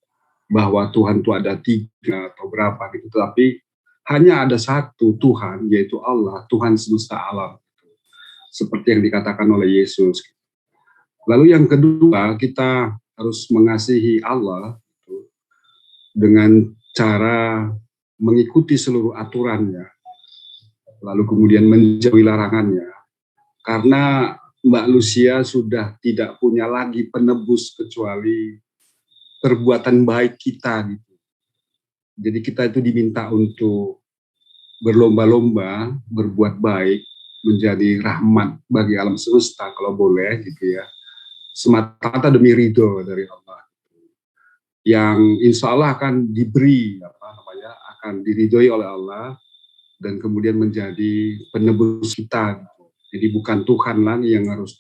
Speaker 13: bahwa Tuhan itu ada 3 atau berapa gitu, tapi hanya ada satu Tuhan, yaitu Allah, Tuhan semesta alam. Seperti yang dikatakan oleh Yesus. Lalu yang kedua, kita harus mengasihi Allah dengan cara mengikuti seluruh aturannya, lalu kemudian menjauhi larangannya. Karena Mbak Lucia sudah tidak punya lagi penebus kecuali perbuatan baik kita gitu. Jadi kita itu diminta untuk berlomba-lomba, berbuat baik, menjadi rahmat bagi alam semesta kalau boleh gitu ya. Semata-mata demi ridho dari Allah. Yang insya Allah akan diberi, akan diridhoi oleh Allah dan kemudian menjadi penebus kita. Jadi bukan Tuhan lagi yang harus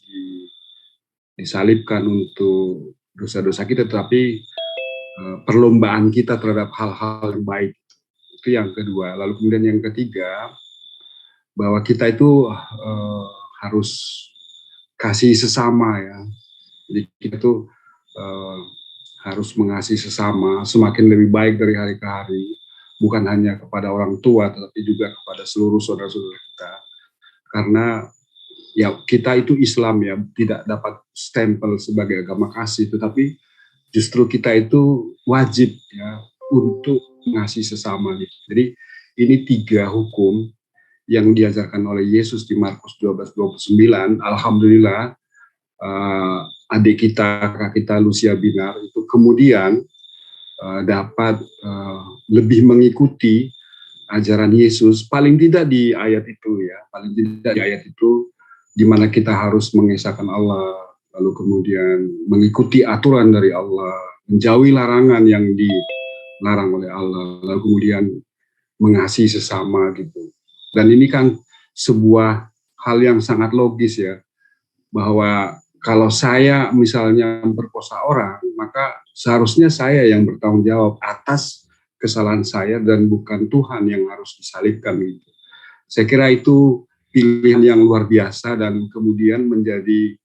Speaker 13: disalibkan untuk dosa-dosa kita, tetapi perlombaan kita terhadap hal-hal yang baik. Itu yang kedua. Lalu kemudian yang ketiga, bahwa kita itu harus kasih sesama ya. Jadi kita tuh harus mengasihi sesama semakin lebih baik dari hari ke hari, bukan hanya kepada orang tua tetapi juga kepada seluruh saudara-saudara kita. Karena ya kita itu Islam ya, tidak dapat stempel sebagai agama kasih, tetapi justru kita itu wajib ya untuk mengasihi sesama gitu. Jadi ini 3 hukum yang diajarkan oleh Yesus di Markus 12:29. Alhamdulillah adik kita, kakak kita Lucia Binar itu kemudian dapat lebih mengikuti ajaran Yesus, paling tidak di ayat itu ya, paling tidak di ayat itu di mana kita harus mengesahkan Allah, lalu kemudian mengikuti aturan dari Allah, menjauhi larangan yang dilarang oleh Allah, lalu kemudian mengasihi sesama gitu. Dan ini kan sebuah hal yang sangat logis ya, bahwa kalau saya misalnya memperkosa orang, maka seharusnya saya yang bertanggung jawab atas kesalahan saya dan bukan Tuhan yang harus disalibkan gitu. Saya kira itu pilihan yang luar biasa dan kemudian menjadi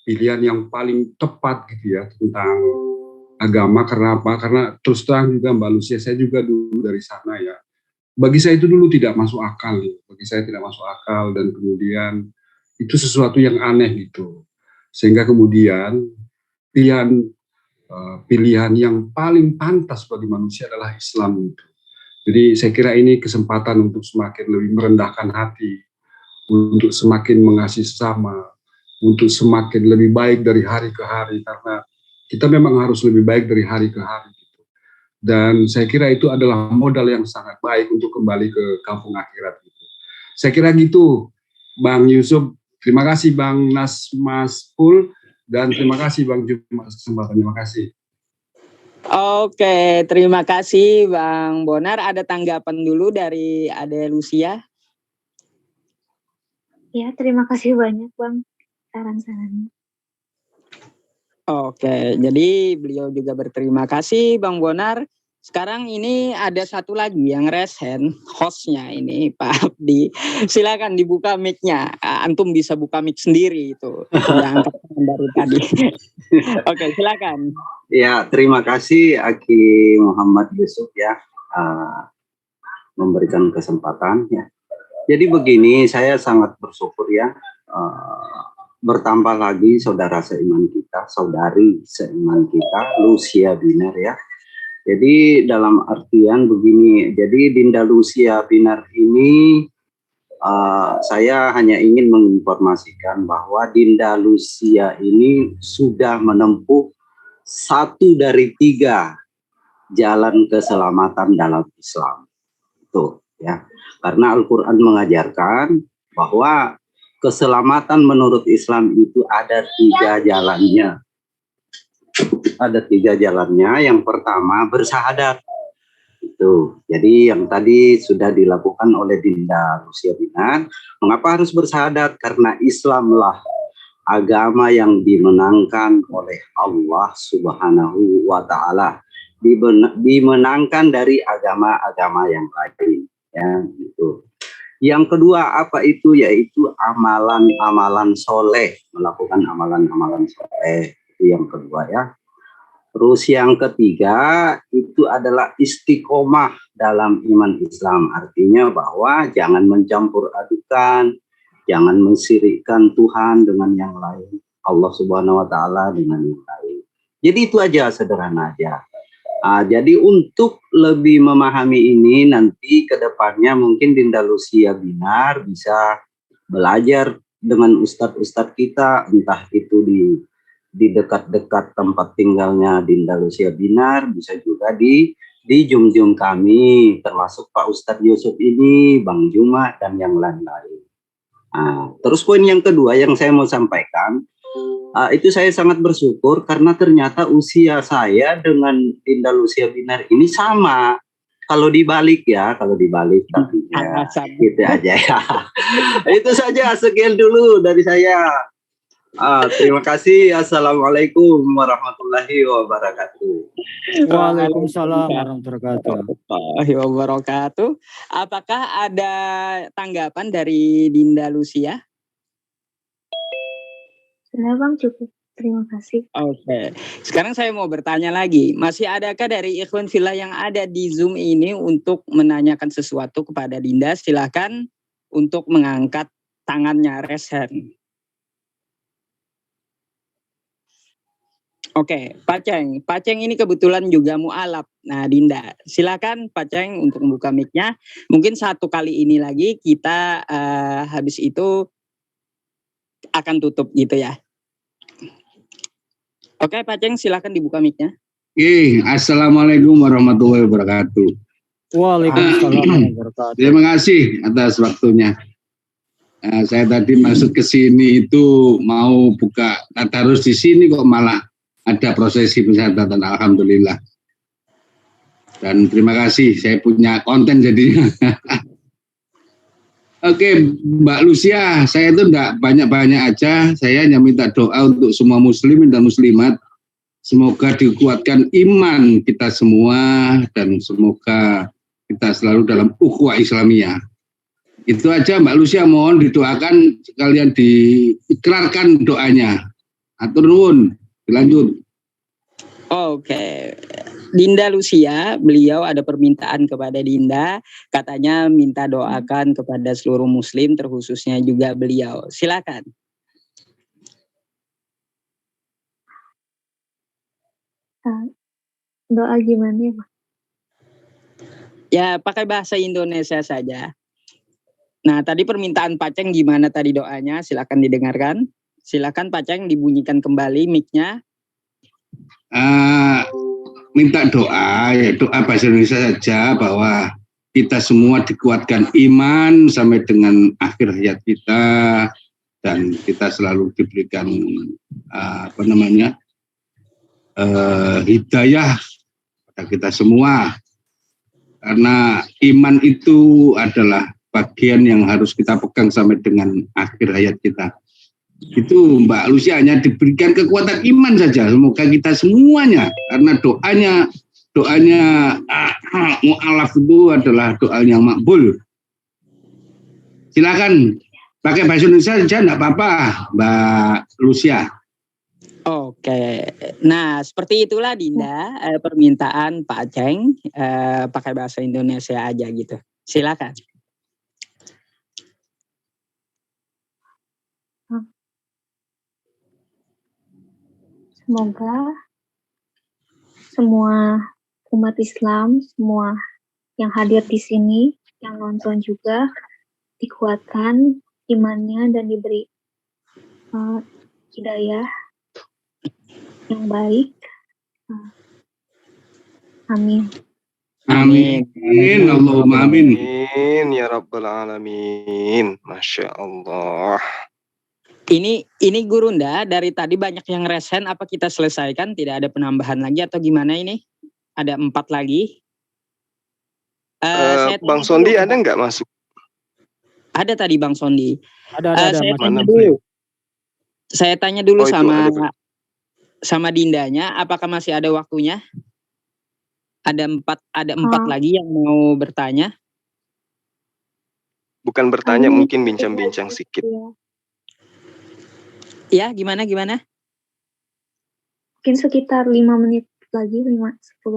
Speaker 13: pilihan yang paling tepat gitu ya tentang agama. Karena apa? Karena terus terang juga Mbak Lucia, saya juga dulu dari sana ya. Bagi saya itu dulu tidak masuk akal, gitu. Bagi saya tidak masuk akal dan kemudian itu sesuatu yang aneh gitu. Sehingga kemudian pilihan yang paling pantas bagi manusia adalah Islam itu. Jadi saya kira ini kesempatan untuk semakin lebih merendahkan hati, untuk semakin mengasihi sesama, untuk semakin lebih baik dari hari ke hari, karena kita memang harus lebih baik dari hari ke hari. Dan saya kira itu adalah modal yang sangat baik untuk kembali ke kampung akhirat. Saya kira gitu, Bang Yusuf. Terima kasih Bang Maspul, dan terima kasih Bang Juma atas kesempatannya. Terima kasih.
Speaker 3: Oke, terima kasih Bang Bonar. Ada tanggapan dulu dari Ade Lucia?
Speaker 1: Ya, terima kasih banyak Bang saran-sarannya.
Speaker 3: Oke, jadi beliau juga berterima kasih Bang Bonar. Sekarang ini ada satu lagi yang raise hand, hostnya ini Pak Abdi. Silakan dibuka mic-nya. Antum bisa buka mic sendiri itu. Sudah angkat tangan dari tadi. Oke, silakan.
Speaker 5: Ya, terima kasih Aki Muhammad Yusuf ya memberikan kesempatan ya. Jadi begini, saya sangat bersyukur ya, bertambah lagi saudara seiman kita, saudari seiman kita, Lucia Binar ya. Jadi dalam artian begini, jadi Dinda Lucia Binar ini saya hanya ingin menginformasikan bahwa Dinda Lucia ini sudah menempuh 1 dari 3 jalan keselamatan dalam Islam. Tuh ya. Karena Al-Quran mengajarkan bahwa keselamatan menurut Islam itu ada 3 jalannya. Ada 3 jalannya. Yang pertama bersahadat. Itu. Jadi yang tadi sudah dilakukan oleh Dinda Lucia Binar. Mengapa harus bersahadat? Karena Islamlah agama yang dimenangkan oleh Allah Subhanahu wa Ta'ala, dimenangkan dari agama-agama yang lain ya gitu. Yang kedua apa itu? Yaitu amalan-amalan soleh, melakukan amalan-amalan soleh, itu yang kedua ya. Terus yang ketiga itu adalah istiqomah dalam iman Islam, artinya bahwa jangan mencampur adukan, jangan mensirikkan Tuhan dengan yang lain, Allah Subhanahu wa Ta'ala dengan yang lain. Jadi itu aja, sederhana aja. Jadi untuk lebih memahami ini nanti ke depannya mungkin Dinda Lucia Binar bisa belajar dengan ustadz-ustadz kita, entah itu di dekat-dekat tempat tinggalnya Dinda Lucia Binar, bisa juga di Jum-Jum kami, termasuk Pak Ustadz Yusuf ini, Bang Juma, dan yang lain-lain. Terus poin yang kedua yang saya mau sampaikan, itu saya sangat bersyukur karena ternyata usia saya dengan Dinda Lucia Binar ini sama. Kalau dibalik tapi ya gitu aja ya. Itu saja, sekian dulu dari saya. Terima kasih. Assalamualaikum warahmatullahi wabarakatuh.
Speaker 4: Waalaikumsalam warahmatullahi
Speaker 3: wabarakatuh. Apakah ada tanggapan dari Dinda Lucia?
Speaker 1: Sudah Bang, cukup. Terima kasih.
Speaker 3: Oke. Sekarang saya mau bertanya lagi. Masih adakah dari Ikhwan Fillah yang ada di Zoom ini untuk menanyakan sesuatu kepada Dinda? Silakan untuk mengangkat tangannya, raise hand. Oke, Pak Ceng ini kebetulan juga mu'alaf. Nah, Dinda, silakan Pak Ceng untuk membuka mic-nya. Mungkin 1 kali ini lagi kita habis itu akan tutup gitu ya. Oke, Pak Ceng, silakan dibuka mic-nya.
Speaker 10: Assalamualaikum warahmatullahi wabarakatuh.
Speaker 4: Waalaikumsalam warahmatullahi wabarakatuh.
Speaker 10: Terima kasih atas waktunya. Saya tadi masuk ke sini itu mau buka tadarus di sini kok malah ada prosesi pensyahadatan, alhamdulillah. Dan terima kasih, saya punya konten jadinya. Oke, Mbak Lucia, saya itu enggak banyak-banyak aja, saya hanya minta doa untuk semua muslimin dan muslimat. Semoga dikuatkan iman kita semua dan semoga kita selalu dalam ukhuwah Islamiyah. Itu aja Mbak Lucia, mohon didoakan sekalian diikrarkan doanya. Atur nuwun. Lanjut.
Speaker 3: Oke. Dinda Lucia, beliau ada permintaan kepada Dinda, katanya minta doakan kepada seluruh muslim, terkhususnya juga beliau. Silakan.
Speaker 1: Doa gimana ya, Pak?
Speaker 3: Ya, pakai bahasa Indonesia saja. Nah, tadi permintaan Pak Ceng gimana tadi doanya? Silakan didengarkan. Silakan Pak Ceng dibunyikan kembali mic-nya.
Speaker 10: Minta doa, ya doa bahasa Indonesia saja, bahwa kita semua dikuatkan iman sampai dengan akhir hayat kita, dan kita selalu diberikan hidayah pada kita semua, karena iman itu adalah bagian yang harus kita pegang sampai dengan akhir hayat kita. Itu Mbak Lucia, hanya diberikan kekuatan iman saja, semoga kita semuanya, karena doanya mu'alaf itu adalah doa yang makbul. Silakan pakai bahasa Indonesia saja, enggak apa-apa Mbak Lucia.
Speaker 3: Oke, nah seperti itulah Dinda, permintaan Pak Ceng, pakai bahasa Indonesia aja gitu. Silakan.
Speaker 1: Semoga semua umat Islam, semua yang hadir di sini, yang nonton juga, dikuatkan imannya dan diberi hidayah yang baik. Amin.
Speaker 10: Amin. Allahumma amin.
Speaker 2: Amin ya rabbal alamin. Masya Allah.
Speaker 3: Ini Gurunda, dari tadi banyak yang resen, apa kita selesaikan? Tidak ada penambahan lagi atau gimana ini? Ada 4 lagi.
Speaker 2: Bang Sondi ada nggak masuk?
Speaker 3: Ada tadi Bang Sondi.
Speaker 4: Ada.
Speaker 3: Saya tanya dulu. Saya tanya dulu sama Dindanya, apakah masih ada waktunya? Ada 4 lagi yang mau bertanya.
Speaker 2: Bukan bertanya, mungkin bincang-bincang sedikit.
Speaker 3: Ya, gimana?
Speaker 1: Mungkin sekitar 5 menit lagi, 10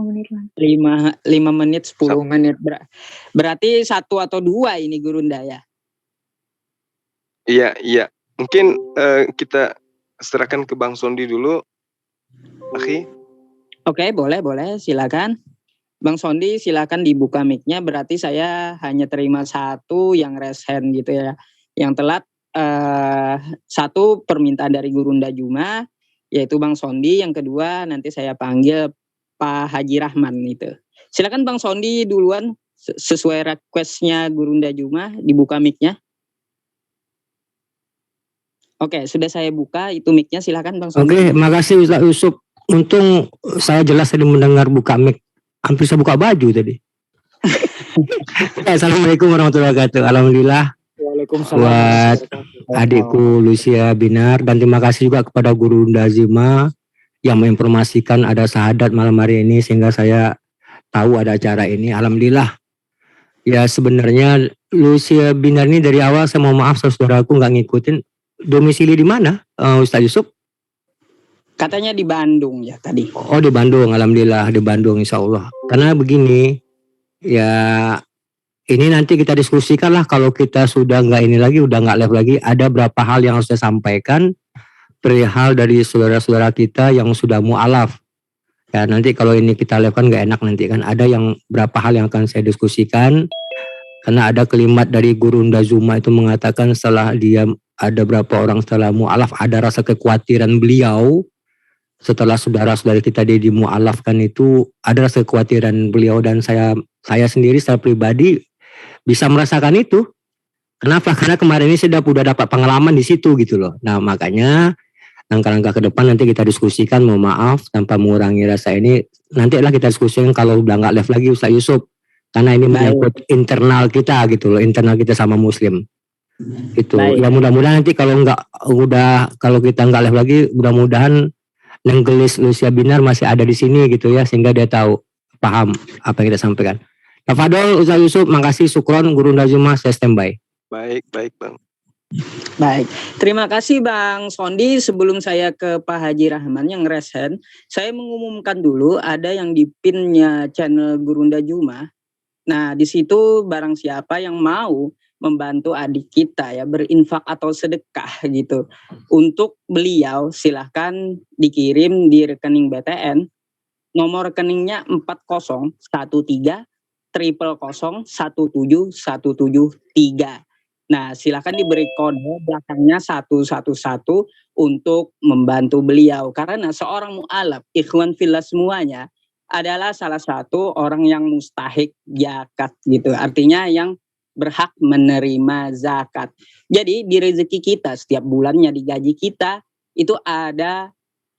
Speaker 1: menit lagi.
Speaker 3: 5 menit, 10 menit. Berarti 1 atau 2 ini Gurunda ya?
Speaker 2: Iya. Mungkin kita serahkan ke Bang Sondi dulu. Akhi.
Speaker 3: Oke, boleh, silakan. Bang Sondi silakan dibuka mic-nya, berarti saya hanya terima 1 yang raise hand gitu ya. Yang telat 1 permintaan dari Gurunda Juma, yaitu Bang Sondi. Yang kedua nanti saya panggil Pak Haji Rahman itu. Silakan Bang Sondi duluan, sesuai request-nya Gurunda Juma, dibuka mic-nya. Oke, sudah saya buka itu mic-nya, silakan Bang Sondi.
Speaker 12: Oke, makasih Ustaz Yusuf. Untung saya jelas tadi mendengar buka mic. Hampir saya buka baju tadi. Assalamualaikum warahmatullahi wabarakatuh. Alhamdulillah.
Speaker 4: Waalaikumsalam.
Speaker 12: Buat adikku Lucia Binar, dan terima kasih juga kepada Guru Ndazima yang menginformasikan ada syahadat malam hari ini sehingga saya tahu ada acara ini. Alhamdulillah. Ya sebenarnya Lucia Binar ini dari awal saya mohon maaf saudaraku nggak ngikutin. Domisili di mana Ustaz Yusuf?
Speaker 3: Katanya di Bandung ya tadi.
Speaker 12: Oh di Bandung, alhamdulillah di Bandung insya Allah. Karena begini, ya ini nanti kita diskusikan lah kalau kita sudah nggak ini lagi, udah nggak live lagi, ada berapa hal yang harus saya sampaikan perihal dari saudara-saudara kita yang sudah mu'alaf. Ya nanti kalau ini kita live kan nggak enak nanti kan, ada yang berapa hal yang akan saya diskusikan. Karena ada kalimat dari Guru Ndazuma itu mengatakan setelah dia ada berapa orang setelah mu'alaf, ada rasa kekhawatiran beliau setelah saudara-saudara kita di mu'alafkan itu, ada rasa kekhawatiran beliau, dan saya sendiri secara pribadi bisa merasakan itu. Kenapa? Karena kemarin ini saya udah dapat pengalaman di situ gitu loh. Nah makanya langkah-langkah ke depan nanti kita diskusikan, mohon maaf tanpa mengurangi rasa ini, nanti lah kita diskusikan kalau udah nggak live lagi Ustaz Yusuf. Karena ini menyangkut internal kita gitu loh, internal kita sama Muslim. Gitu. Ya mudah-mudahan nanti kalau kita nggak live lagi, mudah-mudahan Nenggelis Lucia Binar masih ada di sini gitu ya, sehingga dia tahu, paham apa yang kita sampaikan. Tafadol Ustaz Yusuf, makasih, syukron Guru Ndazuma, saya standby.
Speaker 2: Baik Bang.
Speaker 3: Baik, terima kasih Bang Sondi. Sebelum saya ke Pak Haji Rahman yang resen, saya mengumumkan dulu ada yang di pin-nya channel Guru Ndazuma. Nah, di situ barang siapa yang mau membantu adik kita ya berinfak atau sedekah gitu untuk beliau, silahkan dikirim di rekening BTN. Nomor rekeningnya 4013 00017173. Nah, silakan diberi kode belakangnya 111 untuk membantu beliau. Karena seorang mu'alaf, ikhwan fillah semuanya, adalah salah satu orang yang mustahik zakat gitu. Artinya yang berhak menerima zakat. Jadi di rezeki kita setiap bulannya, di gaji kita itu ada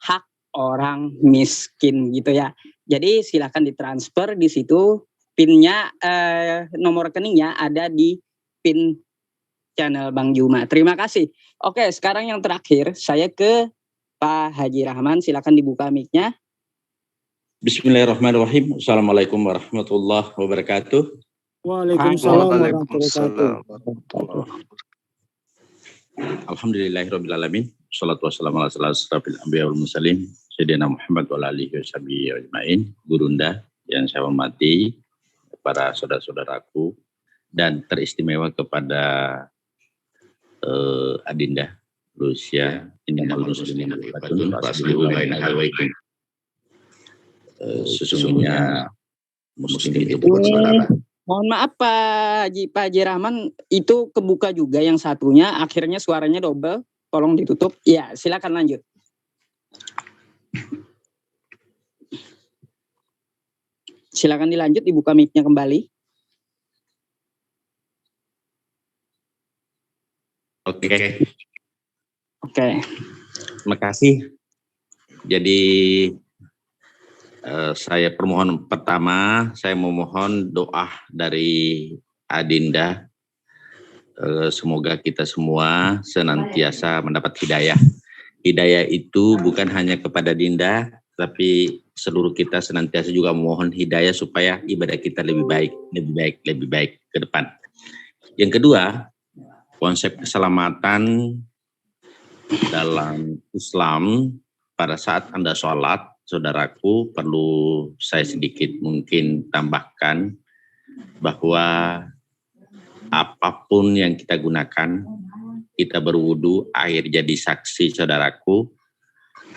Speaker 3: hak orang miskin gitu ya. Jadi silakan ditransfer di situ, pinnya nomor rekeningnya ada di pin channel Bang Juma. Terima kasih. Oke, sekarang yang terakhir saya ke Pak Haji Rahman, silakan dibuka mic-nya.
Speaker 14: Bismillahirrahmanirrahim. Assalamualaikum warahmatullahi wabarakatuh.
Speaker 4: Waalaikumsalam warahmatullahi wabarakatuh.
Speaker 14: Alhamdulillahirabbil alamin. Wassalatu wassalamu ala asyrafil anbiya wal mursalin sayyidina Muhammad wa alihi washabihi ajmain. Gurunda yang saya hormati, para saudara-saudaraku, dan teristimewa kepada Adinda Lucia Innamal muslimina ikhwatun faslihu baina akhawaykum. Sesungguhnya muslim itu bersaudara.
Speaker 3: Mohon maaf Pak Haji Rahman, itu kebuka juga yang satunya, akhirnya suaranya double, tolong ditutup. Ya, silakan lanjut. Silakan dilanjut, dibuka mic-nya kembali.
Speaker 14: Oke. Terima kasih. Jadi saya permohon pertama, saya memohon doa dari Adinda. Semoga kita semua senantiasa mendapat hidayah. Hidayah itu bukan hanya kepada Dinda, tapi seluruh kita senantiasa juga memohon hidayah supaya ibadah kita lebih baik ke depan. Yang kedua, konsep keselamatan dalam Islam pada saat Anda sholat, saudaraku, perlu saya sedikit mungkin tambahkan bahwa apapun yang kita gunakan, kita berwudu, air jadi saksi, saudaraku,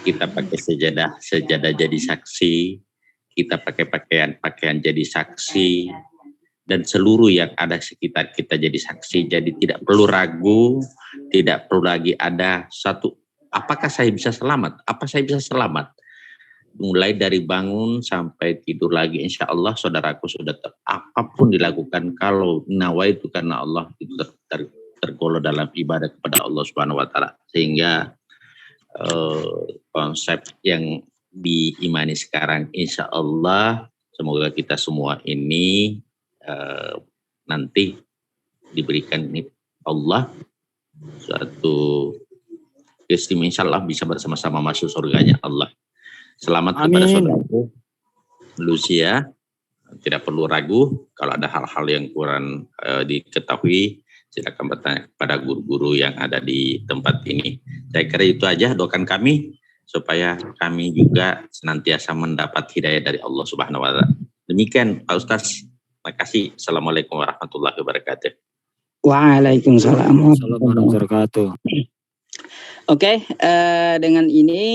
Speaker 14: kita pakai sejadah jadi saksi, kita pakai pakaian jadi saksi, dan seluruh yang ada sekitar kita jadi saksi. Jadi tidak perlu ragu, tidak perlu lagi ada satu, apakah saya bisa selamat? Apa saya bisa selamat? Mulai dari bangun sampai tidur lagi, insya Allah saudaraku sudah apapun dilakukan, kalau nawaitu karena Allah, itu tergolong dalam ibadah kepada Allah Subhanahu Wa Taala. Sehingga konsep yang diimani sekarang, insya Allah semoga kita semua ini nanti diberikan Allah suatu keistimewaan, insya Allah bisa bersama-sama masuk surganya Allah. Selamat kepada saudaraku Lucia, tidak perlu ragu, kalau ada hal-hal yang kurang diketahui, silakan bertanya kepada guru-guru yang ada di tempat ini. Saya kira itu aja, doakan kami supaya kami juga senantiasa mendapat hidayah dari Allah Subhanahu Wa Taala. Demikian Pak Ustaz, terima kasih. Assalamualaikum warahmatullahi wabarakatuh.
Speaker 3: Waalaikumsalam
Speaker 4: warahmatullahi wabarakatuh.
Speaker 3: Oke, dengan ini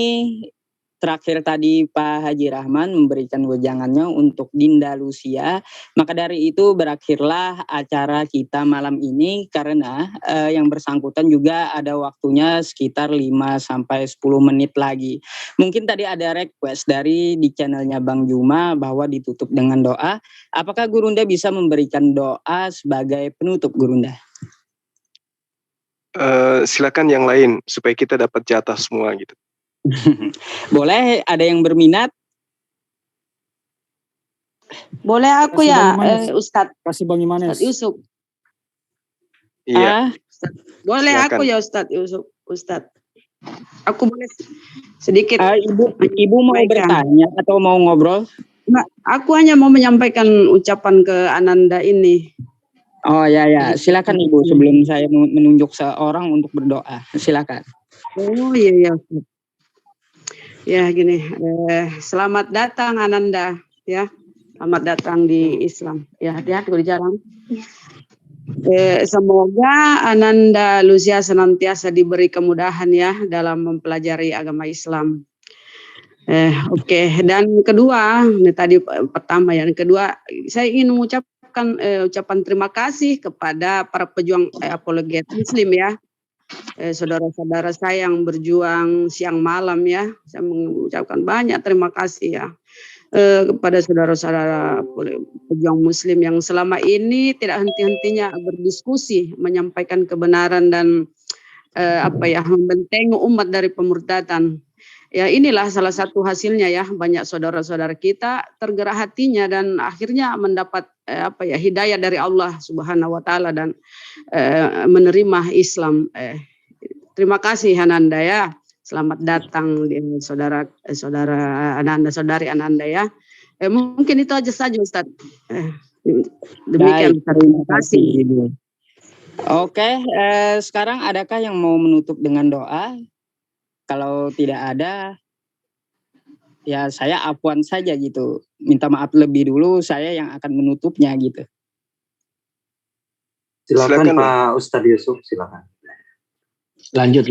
Speaker 3: terakhir tadi Pak Haji Rahman memberikan wejangannya untuk Dinda Lucia. Maka dari itu berakhirlah acara kita malam ini, karena yang bersangkutan juga ada waktunya sekitar 5-10 menit lagi. Mungkin tadi ada request dari di channelnya Bang Juma bahwa ditutup dengan doa. Apakah Gurunda bisa memberikan doa sebagai penutup, Gurunda?
Speaker 2: Silakan yang lain supaya kita dapat jatah semua gitu.
Speaker 3: Boleh, ada yang berminat?
Speaker 9: Boleh aku ya, Ustadz.
Speaker 4: Kasih Bang Imanes.
Speaker 9: Ustadz Yusuf.
Speaker 2: Iya.
Speaker 9: Boleh
Speaker 2: silakan.
Speaker 9: aku ya Ustadz Yusuf. Ustadz. Aku boleh sedikit.
Speaker 3: Ibu mau bertanya atau mau ngobrol?
Speaker 9: Nah, aku hanya mau menyampaikan ucapan ke Ananda ini.
Speaker 3: Oh ya, silakan Ibu, sebelum saya menunjuk seorang untuk berdoa. Silakan.
Speaker 9: Oh iya. Ya gini, selamat datang Ananda, ya, selamat datang di Islam. Ya, hati-hati di jalan. Semoga Ananda Lucia senantiasa diberi kemudahan ya dalam mempelajari agama Islam. Oke. Dan kedua, ini tadi pertama ya. Yang kedua, saya ingin mengucapkan ucapan terima kasih kepada para pejuang apologet Muslim ya. Saudara-saudara saya yang berjuang siang malam ya. Saya mengucapkan banyak terima kasih ya kepada saudara-saudara pejuang Muslim yang selama ini tidak henti-hentinya berdiskusi, menyampaikan kebenaran dan membentengi umat dari pemurtadan. Ya inilah salah satu hasilnya ya, banyak saudara-saudara kita tergerak hatinya dan akhirnya mendapat hidayah dari Allah Subhanahu wa taala dan menerima Islam. Terima kasih Ananda ya. Selamat datang saudara Ananda, saudari Ananda ya. Mungkin itu saja Ustaz. Demikian.
Speaker 3: Terima kasih Ibu. Oke, sekarang adakah yang mau menutup dengan doa? Kalau tidak ada, ya saya afwan saja gitu. Minta maaf lebih dulu, saya yang akan menutupnya gitu.
Speaker 5: Silakan Pak Ustadz Yusuf, silakan.
Speaker 12: Lanjut.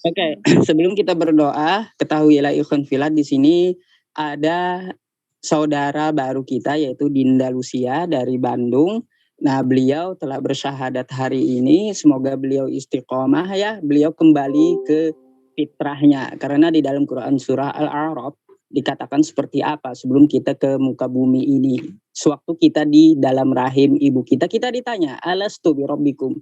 Speaker 3: Oke, sebelum kita berdoa, ketahuilah ikhwan fillah di sini ada saudara baru kita yaitu Dinda Lucia dari Bandung. Nah, beliau telah bersyahadat hari ini. Semoga beliau istiqomah ya. Beliau kembali ke fitrahnya. Karena di dalam Quran surah Al-A'raf dikatakan seperti apa sebelum kita ke muka bumi ini. Sewaktu kita di dalam rahim ibu kita ditanya, alastu bi rabbikum.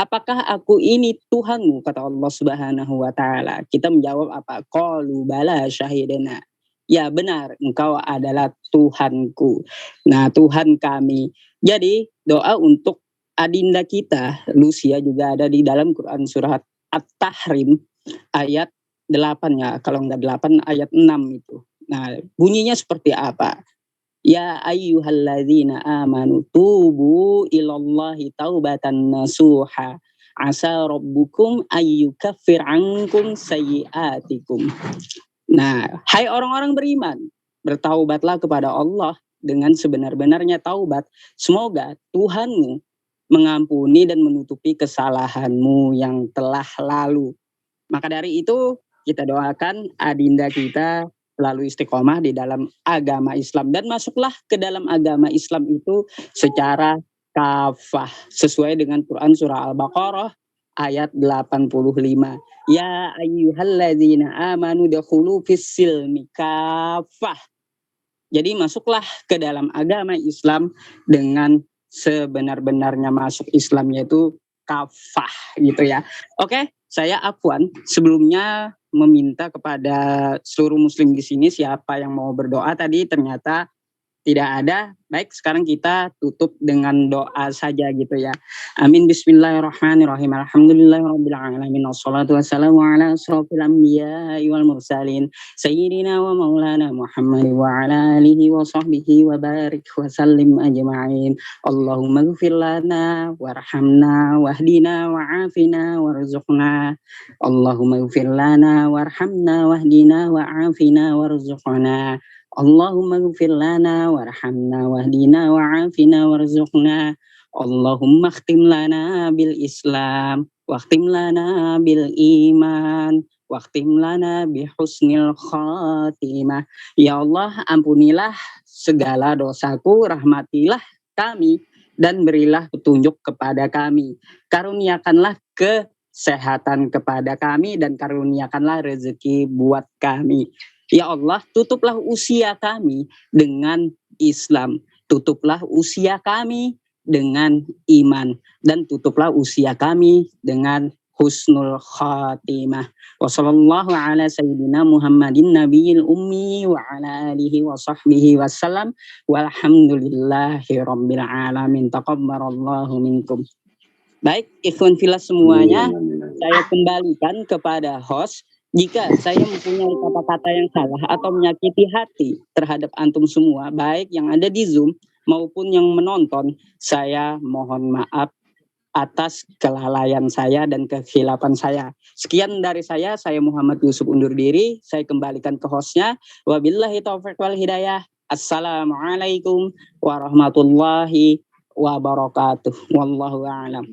Speaker 3: Apakah aku ini Tuhanmu? Kata Allah Subhanahu wa taala. Kita menjawab apa? Qalu bala syahidana. Ya benar, engkau adalah Tuhanku. Nah, Tuhan kami. Jadi doa untuk adinda kita, Lucia juga ada di dalam Quran surat At-Tahrim ayat 8 ya. Kalau enggak 8 ayat 6 itu. Nah, bunyinya seperti apa? Ya ayyuhalladzina amanu tubu ilallahi taubatan nasuha. Asa rabbukum ayyukaffir ankum sayyiatikum. Nah, hai orang-orang beriman, bertaubatlah kepada Allah dengan sebenar-benarnya taubat. Semoga Tuhanmu mengampuni dan menutupi kesalahanmu yang telah lalu. Maka dari itu kita doakan adinda kita selalu istiqomah di dalam agama Islam. Dan masuklah ke dalam agama Islam itu secara kafah. Sesuai dengan Quran surah Al-Baqarah ayat 85. Ya ayyuhalladzina amanu dakhulu fis-silmi kafah. Jadi masuklah ke dalam agama Islam dengan sebenar-benarnya masuk Islam, yaitu kafah gitu ya. Oke, saya afwan sebelumnya meminta kepada seluruh muslim di sini siapa yang mau berdoa tadi ternyata tidak ada. Baik, sekarang kita tutup dengan doa saja gitu ya. Amin. Bismillahirrahmanirrahim. Alhamdulillahirabbil alamin. Wassalatu wassalamu ala asrofil anbiya'i wal mursalin. Sayyidina wa maulana Muhammad wa ala alihi wa sahbihi wa barik wa sallim ajma'in. Allahumma ighfir lana warhamna wahdina wa'afina warzuqna. Allahumma ighfir lana warhamna wahdina wa'afina warzuqna. Allahumma ighfir lana warhamna wahdina wa'afina warzuqna. Allahumma khtim lana bil Islam wakhtim lana bil iman wakhtim lana bi husnil khatimah. Ya Allah, ampunilah segala dosaku, rahmatilah kami dan berilah petunjuk kepada kami. Karuniakanlah kesehatan kepada kami dan karuniakanlah rezeki buat kami. Ya Allah, tutuplah usia kami dengan Islam. Tutuplah usia kami dengan iman. Dan tutuplah usia kami dengan husnul khatimah. Wa sallallahu ala sayyidina Muhammadin nabiyil ummi wa ala alihi wa sahbihi wassalam. Walhamdulillahi rabbil alamin. Taqabbarallahu minkum. Baik, ikhwan fillah semuanya, saya kembalikan kepada host. Jika saya mempunyai kata-kata yang salah atau menyakiti hati terhadap antum semua, baik yang ada di Zoom maupun yang menonton, saya mohon maaf atas kelalaian saya dan kekhilafan saya. Sekian dari saya Muhammad Yusuf undur diri, saya kembalikan ke hostnya. Wabillahi taufiq wal hidayah. Assalamualaikum warahmatullahi wabarakatuh. Wallahu a'lam.